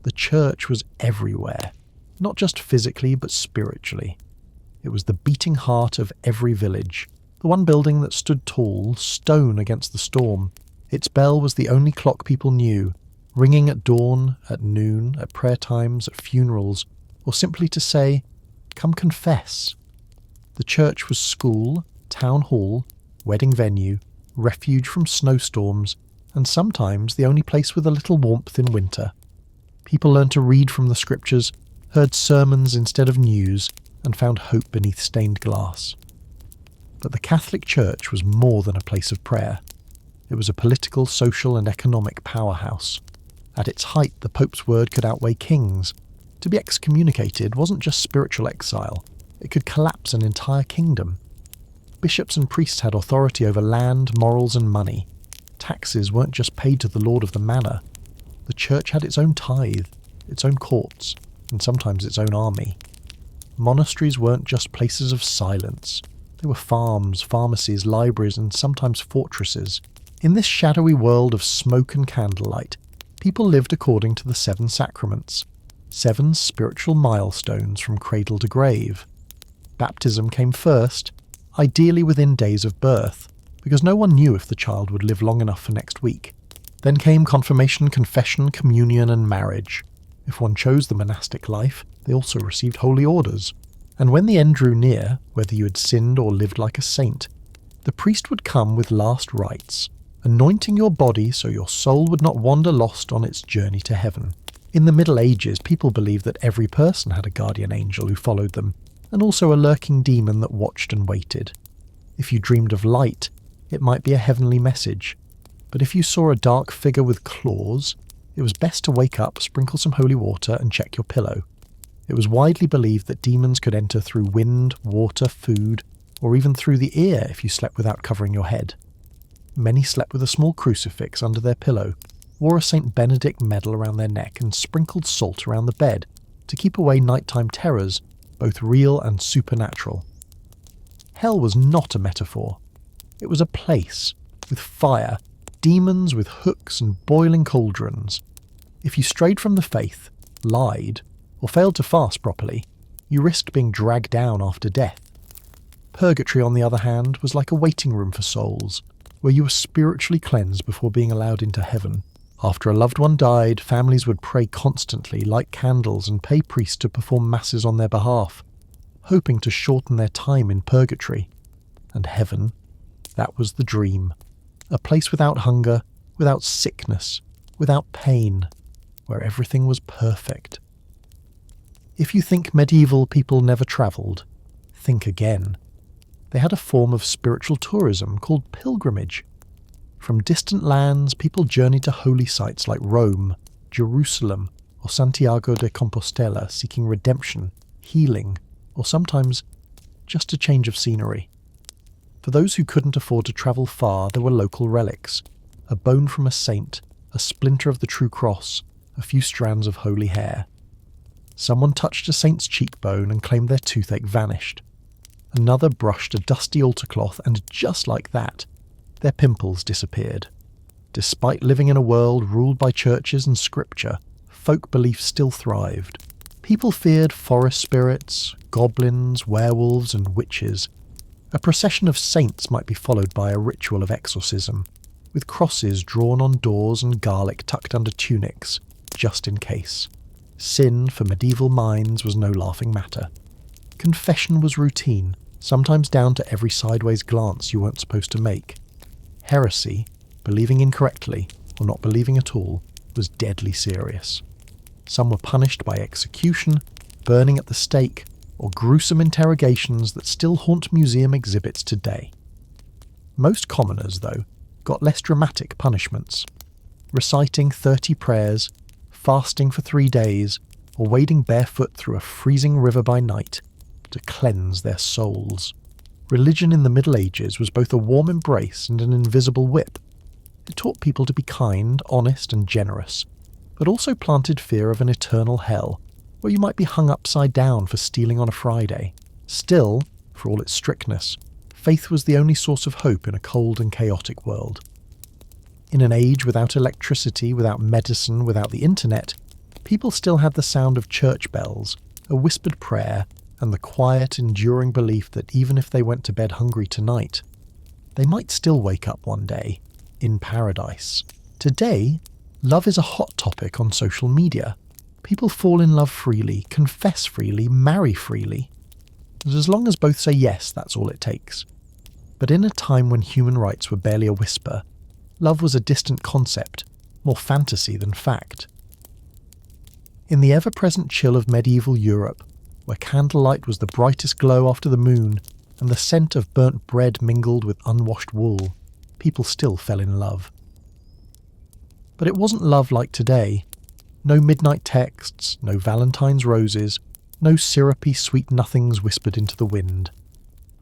The church was everywhere, not just physically but spiritually. It was the beating heart of every village, the one building that stood tall, stone against the storm. Its bell was the only clock people knew, ringing at dawn, at noon, at prayer times, at funerals, or simply to say, "Come confess." The church was school, town hall, wedding venue, refuge from snowstorms, and sometimes the only place with a little warmth in winter. People learned to read from the scriptures, heard sermons instead of news, and found hope beneath stained glass. But the Catholic Church was more than a place of prayer. It was a political, social, and economic powerhouse. At its height, the Pope's word could outweigh kings. To be excommunicated wasn't just spiritual exile, it could collapse an entire kingdom. Bishops and priests had authority over land, morals, and money. Taxes weren't just paid to the lord of the manor. The church had its own tithe, its own courts, and sometimes its own army. Monasteries weren't just places of silence. They were farms, pharmacies, libraries, and sometimes fortresses. In this shadowy world of smoke and candlelight, people lived according to the 7 sacraments, 7 spiritual milestones from cradle to grave. Baptism came first, ideally within days of birth, because no one knew if the child would live long enough for next week. Then came confirmation, confession, communion, and marriage. If one chose the monastic life, they also received holy orders. And when the end drew near, whether you had sinned or lived like a saint, the priest would come with last rites, anointing your body so your soul would not wander lost on its journey to heaven. In the Middle Ages, people believed that every person had a guardian angel who followed them, and also a lurking demon that watched and waited. If you dreamed of light, it might be a heavenly message, but if you saw a dark figure with claws, It was best to wake up, sprinkle some holy water, and check your pillow. It was widely believed that demons could enter through wind, water, food, or even through the ear if you slept without covering your head. Many slept with a small crucifix under their pillow, wore a St. Benedict medal around their neck, and sprinkled salt around the bed to keep away nighttime terrors, both real and supernatural. Hell was not a metaphor. It was a place, with fire, demons with hooks and boiling cauldrons. If you strayed from the faith, lied, or failed to fast properly, you risked being dragged down after death. Purgatory, on the other hand, was like a waiting room for souls, where you were spiritually cleansed before being allowed into heaven. After a loved one died, families would pray constantly, light candles, and pay priests to perform masses on their behalf, hoping to shorten their time in purgatory. And heaven, that was the dream. A place without hunger, without sickness, without pain, where everything was perfect. If you think medieval people never travelled, think again. They had a form of spiritual tourism called pilgrimage. From distant lands, people journeyed to holy sites like Rome, Jerusalem, or Santiago de Compostela, seeking redemption, healing, or sometimes just a change of scenery. For those who couldn't afford to travel far, there were local relics: a bone from a saint, a splinter of the true cross, a few strands of holy hair. Someone touched a saint's cheekbone and claimed their toothache vanished. Another brushed a dusty altar cloth, and just like that, their pimples disappeared. Despite living in a world ruled by churches and scripture, folk belief still thrived. People feared forest spirits, goblins, werewolves, and witches. A procession of saints might be followed by a ritual of exorcism, with crosses drawn on doors and garlic tucked under tunics, just in case. Sin, for medieval minds, was no laughing matter. Confession was routine, sometimes down to every sideways glance you weren't supposed to make. Heresy, believing incorrectly, or not believing at all, was deadly serious. Some were punished by execution, burning at the stake, or gruesome interrogations that still haunt museum exhibits today. Most commoners, though, got less dramatic punishments. Reciting 30 prayers, fasting for 3 days, or wading barefoot through a freezing river by night to cleanse their souls. Religion in the Middle Ages was both a warm embrace and an invisible whip. It taught people to be kind, honest, and generous, but also planted fear of an eternal hell, where you might be hung upside down for stealing on a Friday. Still, for all its strictness, faith was the only source of hope in a cold and chaotic world. In an age without electricity, without medicine, without the internet, people still had the sound of church bells, a whispered prayer, and the quiet, enduring belief that even if they went to bed hungry tonight, they might still wake up one day in paradise. Today, love is a hot topic on social media. People fall in love freely, confess freely, marry freely. As long as both say yes, that's all it takes. But in a time when human rights were barely a whisper, love was a distant concept, more fantasy than fact. In the ever-present chill of medieval Europe, where candlelight was the brightest glow after the moon, and the scent of burnt bread mingled with unwashed wool, people still fell in love. But it wasn't love like today. No midnight texts, no Valentine's roses, no syrupy sweet nothings whispered into the wind.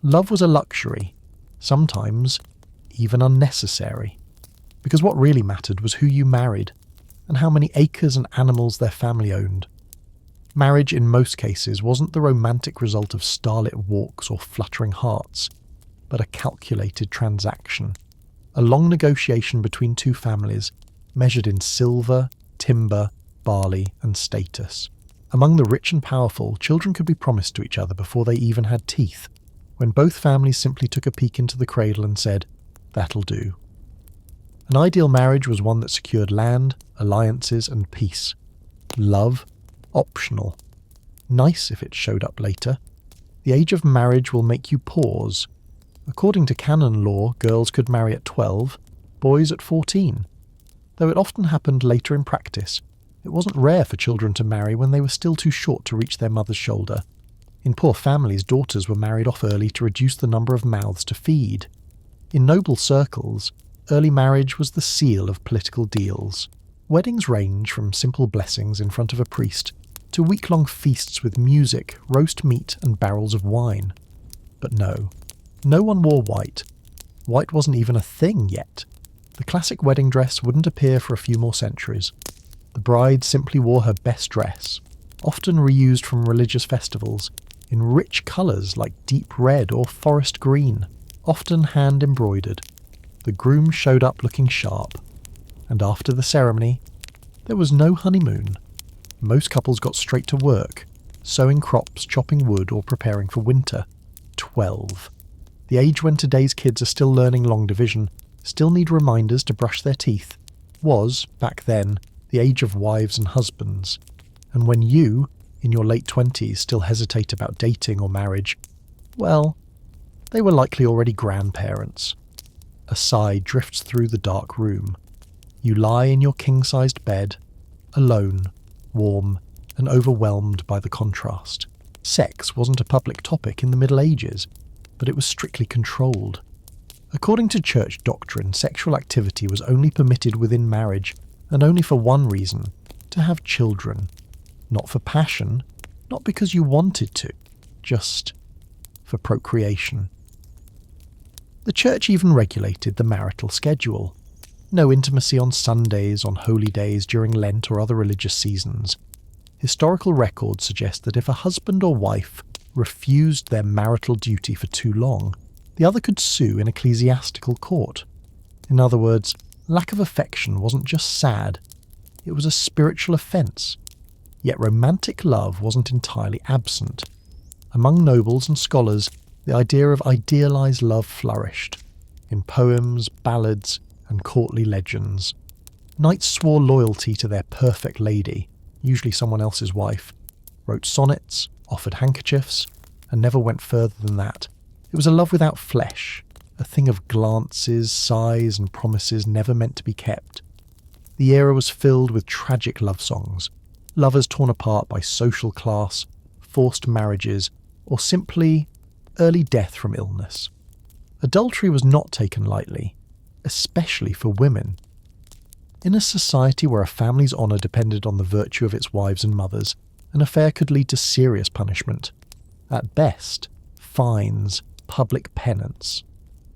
Love was a luxury, sometimes even unnecessary, because what really mattered was who you married, and how many acres and animals their family owned. Marriage, in most cases, wasn't the romantic result of starlit walks or fluttering hearts, but a calculated transaction, a long negotiation between two families, measured in silver, timber, barley, and status. Among the rich and powerful, children could be promised to each other before they even had teeth, when both families simply took a peek into the cradle and said, "That'll do." An ideal marriage was one that secured land, alliances, and peace. Love, optional. Nice if it showed up later. The age of marriage will make you pause. According to canon law, girls could marry at 12, boys at 14. Though it often happened later in practice, it wasn't rare for children to marry when they were still too short to reach their mother's shoulder. In poor families, daughters were married off early to reduce the number of mouths to feed. In noble circles, early marriage was the seal of political deals. Weddings range from simple blessings in front of a priest to week-long feasts with music, roast meat and barrels of wine. But no one wore white. White wasn't even a thing yet. The classic wedding dress wouldn't appear for a few more centuries. The bride simply wore her best dress, often reused from religious festivals, in rich colours like deep red or forest green, often hand-embroidered. The groom showed up looking sharp, and after the ceremony, there was no honeymoon. Most couples got straight to work, sowing crops, chopping wood, or preparing for winter. 12. The age when today's kids are still learning long division, still need reminders to brush their teeth, was, back then, the age of wives and husbands. And when you, in your late 20s, still hesitate about dating or marriage, well, they were likely already grandparents. A sigh drifts through the dark room. You lie in your king-sized bed, alone, warm, and overwhelmed by the contrast. Sex wasn't a public topic in the Middle Ages, but it was strictly controlled. According to church doctrine, sexual activity was only permitted within marriage, and only for one reason: to have children. Not for passion, not because you wanted to, just for procreation. The church even regulated the marital schedule. No intimacy on Sundays, on holy days, during Lent or other religious seasons. Historical records suggest that if a husband or wife refused their marital duty for too long, the other could sue in ecclesiastical court. In other words, lack of affection wasn't just sad, it was a spiritual offence. Yet romantic love wasn't entirely absent. Among nobles and scholars, the idea of idealised love flourished, in poems, ballads, and courtly legends. Knights swore loyalty to their perfect lady, usually someone else's wife, wrote sonnets, offered handkerchiefs, and never went further than that. It was a love without flesh, a thing of glances, sighs, and promises never meant to be kept. The era was filled with tragic love songs, lovers torn apart by social class, forced marriages, or simply early death from illness. Adultery was not taken lightly, especially for women. In a society where a family's honour depended on the virtue of its wives and mothers, an affair could lead to serious punishment. At best, fines, public penance.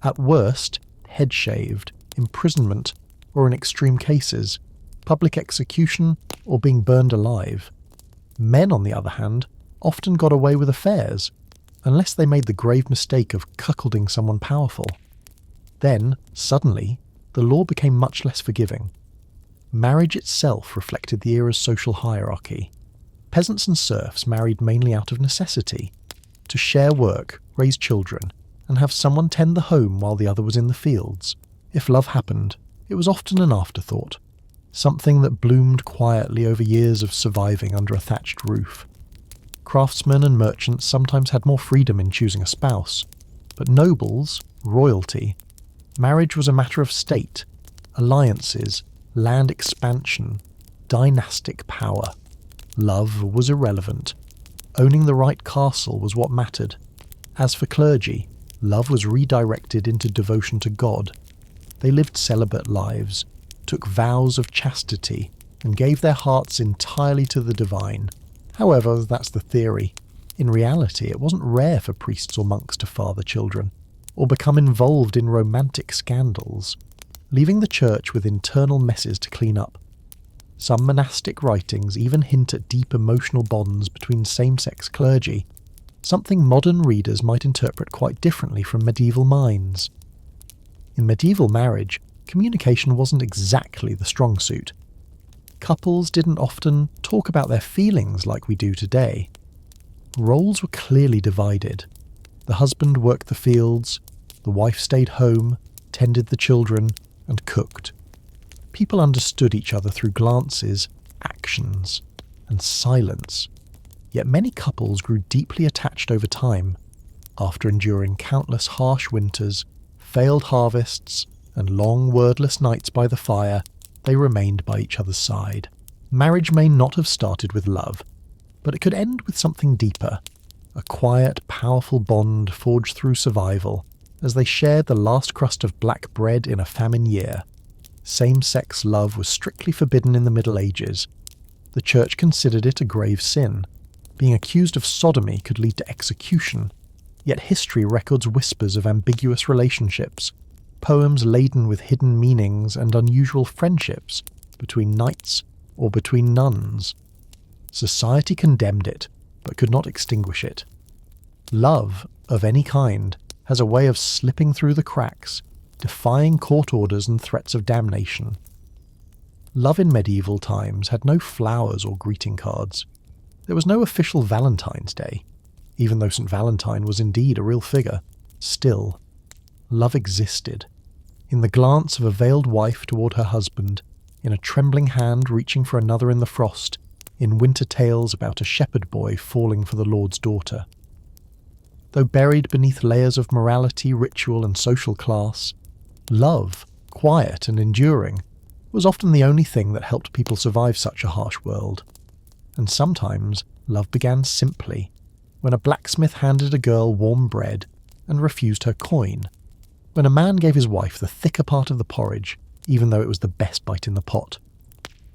At worst, head shaved, imprisonment, or in extreme cases, public execution or being burned alive. Men, on the other hand, often got away with affairs, unless they made the grave mistake of cuckolding someone powerful. Then, suddenly, the law became much less forgiving. Marriage itself reflected the era's social hierarchy. Peasants and serfs married mainly out of necessity, to share work, raise children, and have someone tend the home while the other was in the fields. If love happened, it was often an afterthought, something that bloomed quietly over years of surviving under a thatched roof. Craftsmen and merchants sometimes had more freedom in choosing a spouse, but nobles, royalty, marriage was a matter of state, alliances, land expansion, dynastic power. Love was irrelevant. Owning the right castle was what mattered. As for clergy, love was redirected into devotion to God. They lived celibate lives, took vows of chastity, and gave their hearts entirely to the divine. However, that's the theory. In reality, it wasn't rare for priests or monks to father children, or become involved in romantic scandals, leaving the church with internal messes to clean up. Some monastic writings even hint at deep emotional bonds between same-sex clergy, something modern readers might interpret quite differently from medieval minds. In medieval marriage, communication wasn't exactly the strong suit. Couples didn't often talk about their feelings like we do today. Roles were clearly divided. The husband worked the fields, the wife stayed home, tended the children, and cooked. People understood each other through glances, actions, and silence. Yet many couples grew deeply attached over time. After enduring countless harsh winters, failed harvests, and long wordless nights by the fire, they remained by each other's side. Marriage may not have started with love, but it could end with something deeper, a quiet, powerful bond forged through survival, as they shared the last crust of black bread in a famine year. Same-sex love was strictly forbidden in the Middle Ages. The Church considered it a grave sin. Being accused of sodomy could lead to execution, yet history records whispers of ambiguous relationships, poems laden with hidden meanings and unusual friendships between knights or between nuns. Society condemned it, but could not extinguish it. Love, of any kind, has a way of slipping through the cracks, defying court orders and threats of damnation. Love in medieval times had no flowers or greeting cards. There was no official Valentine's Day. Even though St. Valentine was indeed a real figure, still, love existed. In the glance of a veiled wife toward her husband, in a trembling hand reaching for another in the frost, in winter tales about a shepherd boy falling for the Lord's daughter. Though buried beneath layers of morality, ritual and social class, love, quiet and enduring, was often the only thing that helped people survive such a harsh world. And sometimes love began simply, when a blacksmith handed a girl warm bread and refused her coin, when a man gave his wife the thicker part of the porridge, even though it was the best bite in the pot,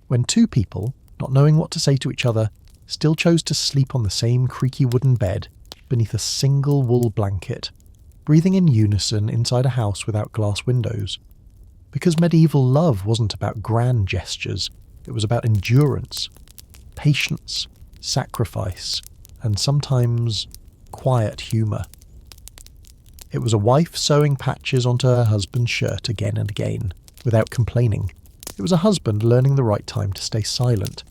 when two people, not knowing what to say to each other, still chose to sleep on the same creaky wooden bed beneath a single wool blanket, breathing in unison inside a house without glass windows. Because medieval love wasn't about grand gestures, it was about endurance, patience, sacrifice, and sometimes quiet humour. It was a wife sewing patches onto her husband's shirt again and again, without complaining. It was a husband learning the right time to stay silent.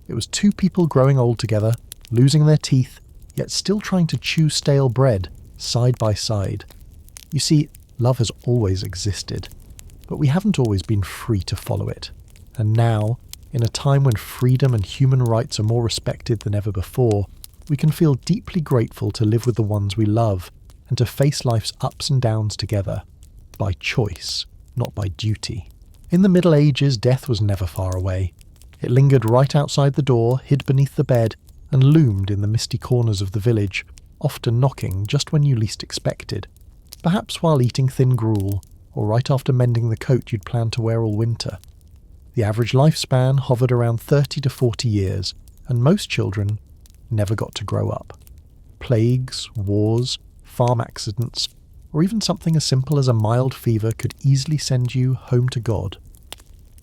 It was two people growing old together, losing their teeth, yet still trying to chew stale bread, side by side. You see, love has always existed, but we haven't always been free to follow it. And now, in a time when freedom and human rights are more respected than ever before, we can feel deeply grateful to live with the ones we love and to face life's ups and downs together, by choice, not by duty. In the Middle Ages, death was never far away. It lingered right outside the door, hid beneath the bed, and loomed in the misty corners of the village, often knocking just when you least expected, perhaps while eating thin gruel, or right after mending the coat you'd planned to wear all winter. The average lifespan hovered around 30 to 40 years, and most children never got to grow up. Plagues, wars, farm accidents, or even something as simple as a mild fever could easily send you home to God.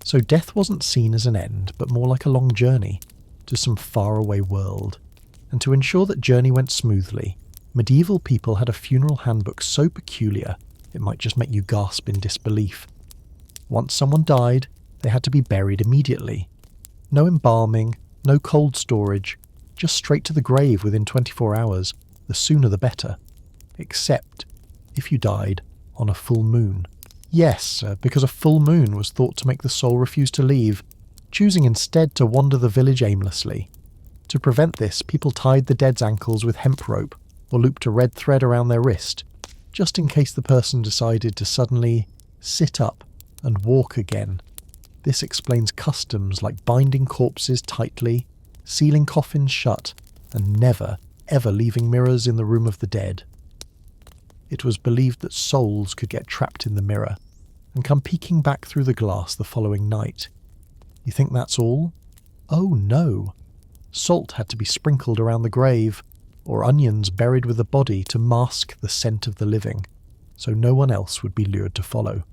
So death wasn't seen as an end, but more like a long journey to some faraway world. And to ensure that journey went smoothly, medieval people had a funeral handbook so peculiar it might just make you gasp in disbelief. Once someone died, they had to be buried immediately. No embalming, no cold storage, just straight to the grave within 24 hours, the sooner the better. Except if you died on a full moon. Yes, because a full moon was thought to make the soul refuse to leave, choosing instead to wander the village aimlessly. To prevent this, people tied the dead's ankles with hemp rope or looped a red thread around their wrist, just in case the person decided to suddenly sit up and walk again. This explains customs like binding corpses tightly, sealing coffins shut, and never, ever leaving mirrors in the room of the dead. It was believed that souls could get trapped in the mirror and come peeking back through the glass the following night. You think that's all? Oh no! Salt had to be sprinkled around the grave, or onions buried with the body to mask the scent of the living, so no one else would be lured to follow.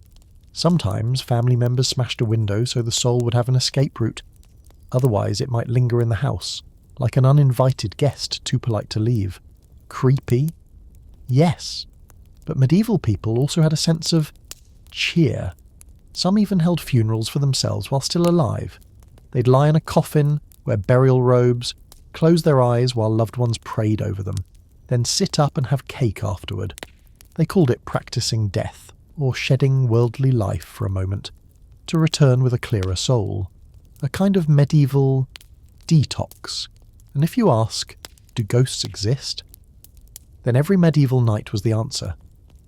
Sometimes family members smashed a window so the soul would have an escape route. Otherwise it might linger in the house, like an uninvited guest too polite to leave. Creepy? Yes. But medieval people also had a sense of cheer. Some even held funerals for themselves while still alive. They'd lie in a coffin, wear burial robes, close their eyes while loved ones prayed over them, then sit up and have cake afterward. They called it practicing death, or shedding worldly life for a moment, to return with a clearer soul. A kind of medieval detox. And if you ask, do ghosts exist? Then every medieval night was the answer.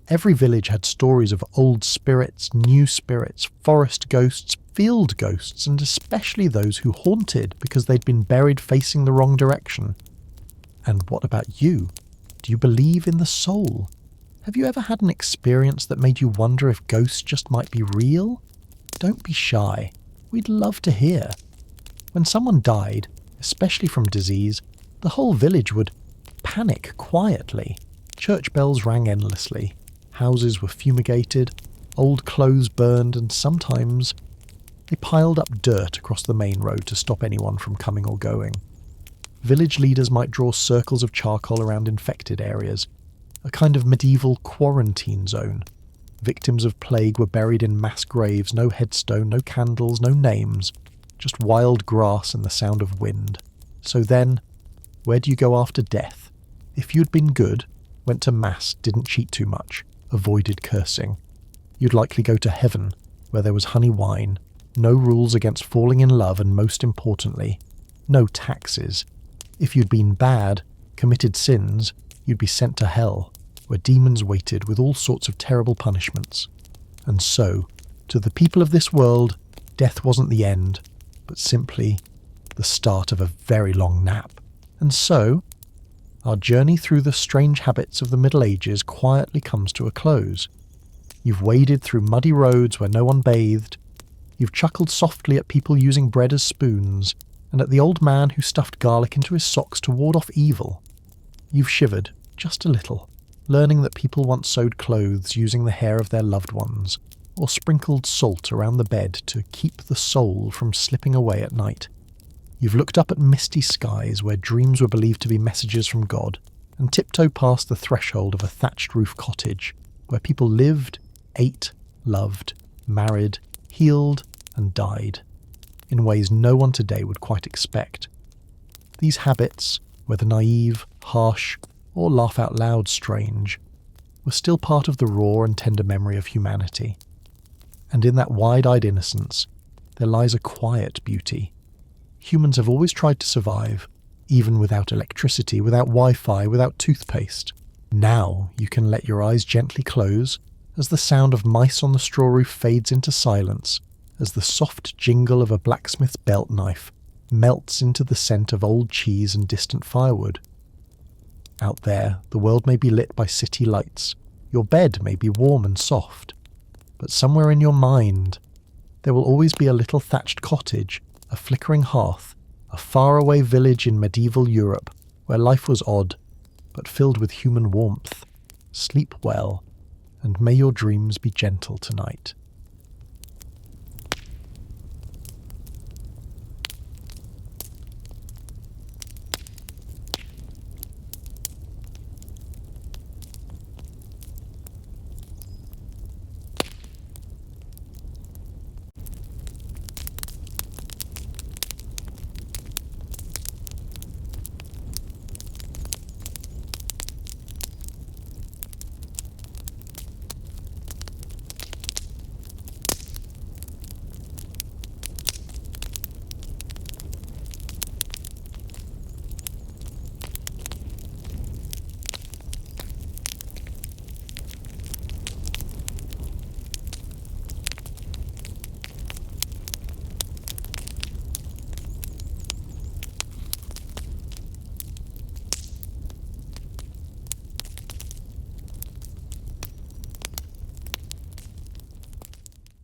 Every village had stories of old spirits, new spirits, forest ghosts, field ghosts, and especially those who haunted because they'd been buried facing the wrong direction. And what about you? Do you believe in the soul? Have you ever had an experience that made you wonder if ghosts just might be real? Don't be shy. We'd love to hear. When someone died, especially from disease, the whole village would panic quietly. Church bells rang endlessly. Houses were fumigated, old clothes burned, and sometimes they piled up dirt across the main road to stop anyone from coming or going. Village leaders might draw circles of charcoal around infected areas, a kind of medieval quarantine zone. Victims of plague were buried in mass graves, no headstone, no candles, no names, just wild grass and the sound of wind. So then, where do you go after death? If you'd been good, went to mass, didn't cheat too much, avoided cursing, you'd likely go to heaven, where there was honey wine, no rules against falling in love, and most importantly, no taxes. If you'd been bad, committed sins, you'd be sent to hell, where demons waited with all sorts of terrible punishments. And so, to the people of this world, death wasn't the end, but simply the start of a very long nap. And so, our journey through the strange habits of the Middle Ages quietly comes to a close. You've waded through muddy roads where no one bathed. You've chuckled softly at people using bread as spoons, and at the old man who stuffed garlic into his socks to ward off evil. You've shivered, just a little, learning that people once sewed clothes using the hair of their loved ones, or sprinkled salt around the bed to keep the soul from slipping away at night. You've looked up at misty skies where dreams were believed to be messages from God, and tiptoed past the threshold of a thatched roof cottage, where people lived, ate, loved, married, healed, and died, in ways no one today would quite expect. These habits, whether naive, harsh, or laugh out loud strange, were still part of the raw and tender memory of humanity. And in that wide-eyed innocence, there lies a quiet beauty. Humans have always tried to survive, even without electricity, without Wi-Fi, without toothpaste. Now you can let your eyes gently close as the sound of mice on the straw roof fades into silence, as the soft jingle of a blacksmith's belt knife melts into the scent of old cheese and distant firewood. Out there, the world may be lit by city lights, your bed may be warm and soft, but somewhere in your mind, there will always be a little thatched cottage, a flickering hearth, a faraway village in medieval Europe where life was odd, but filled with human warmth. Sleep well, and may your dreams be gentle tonight.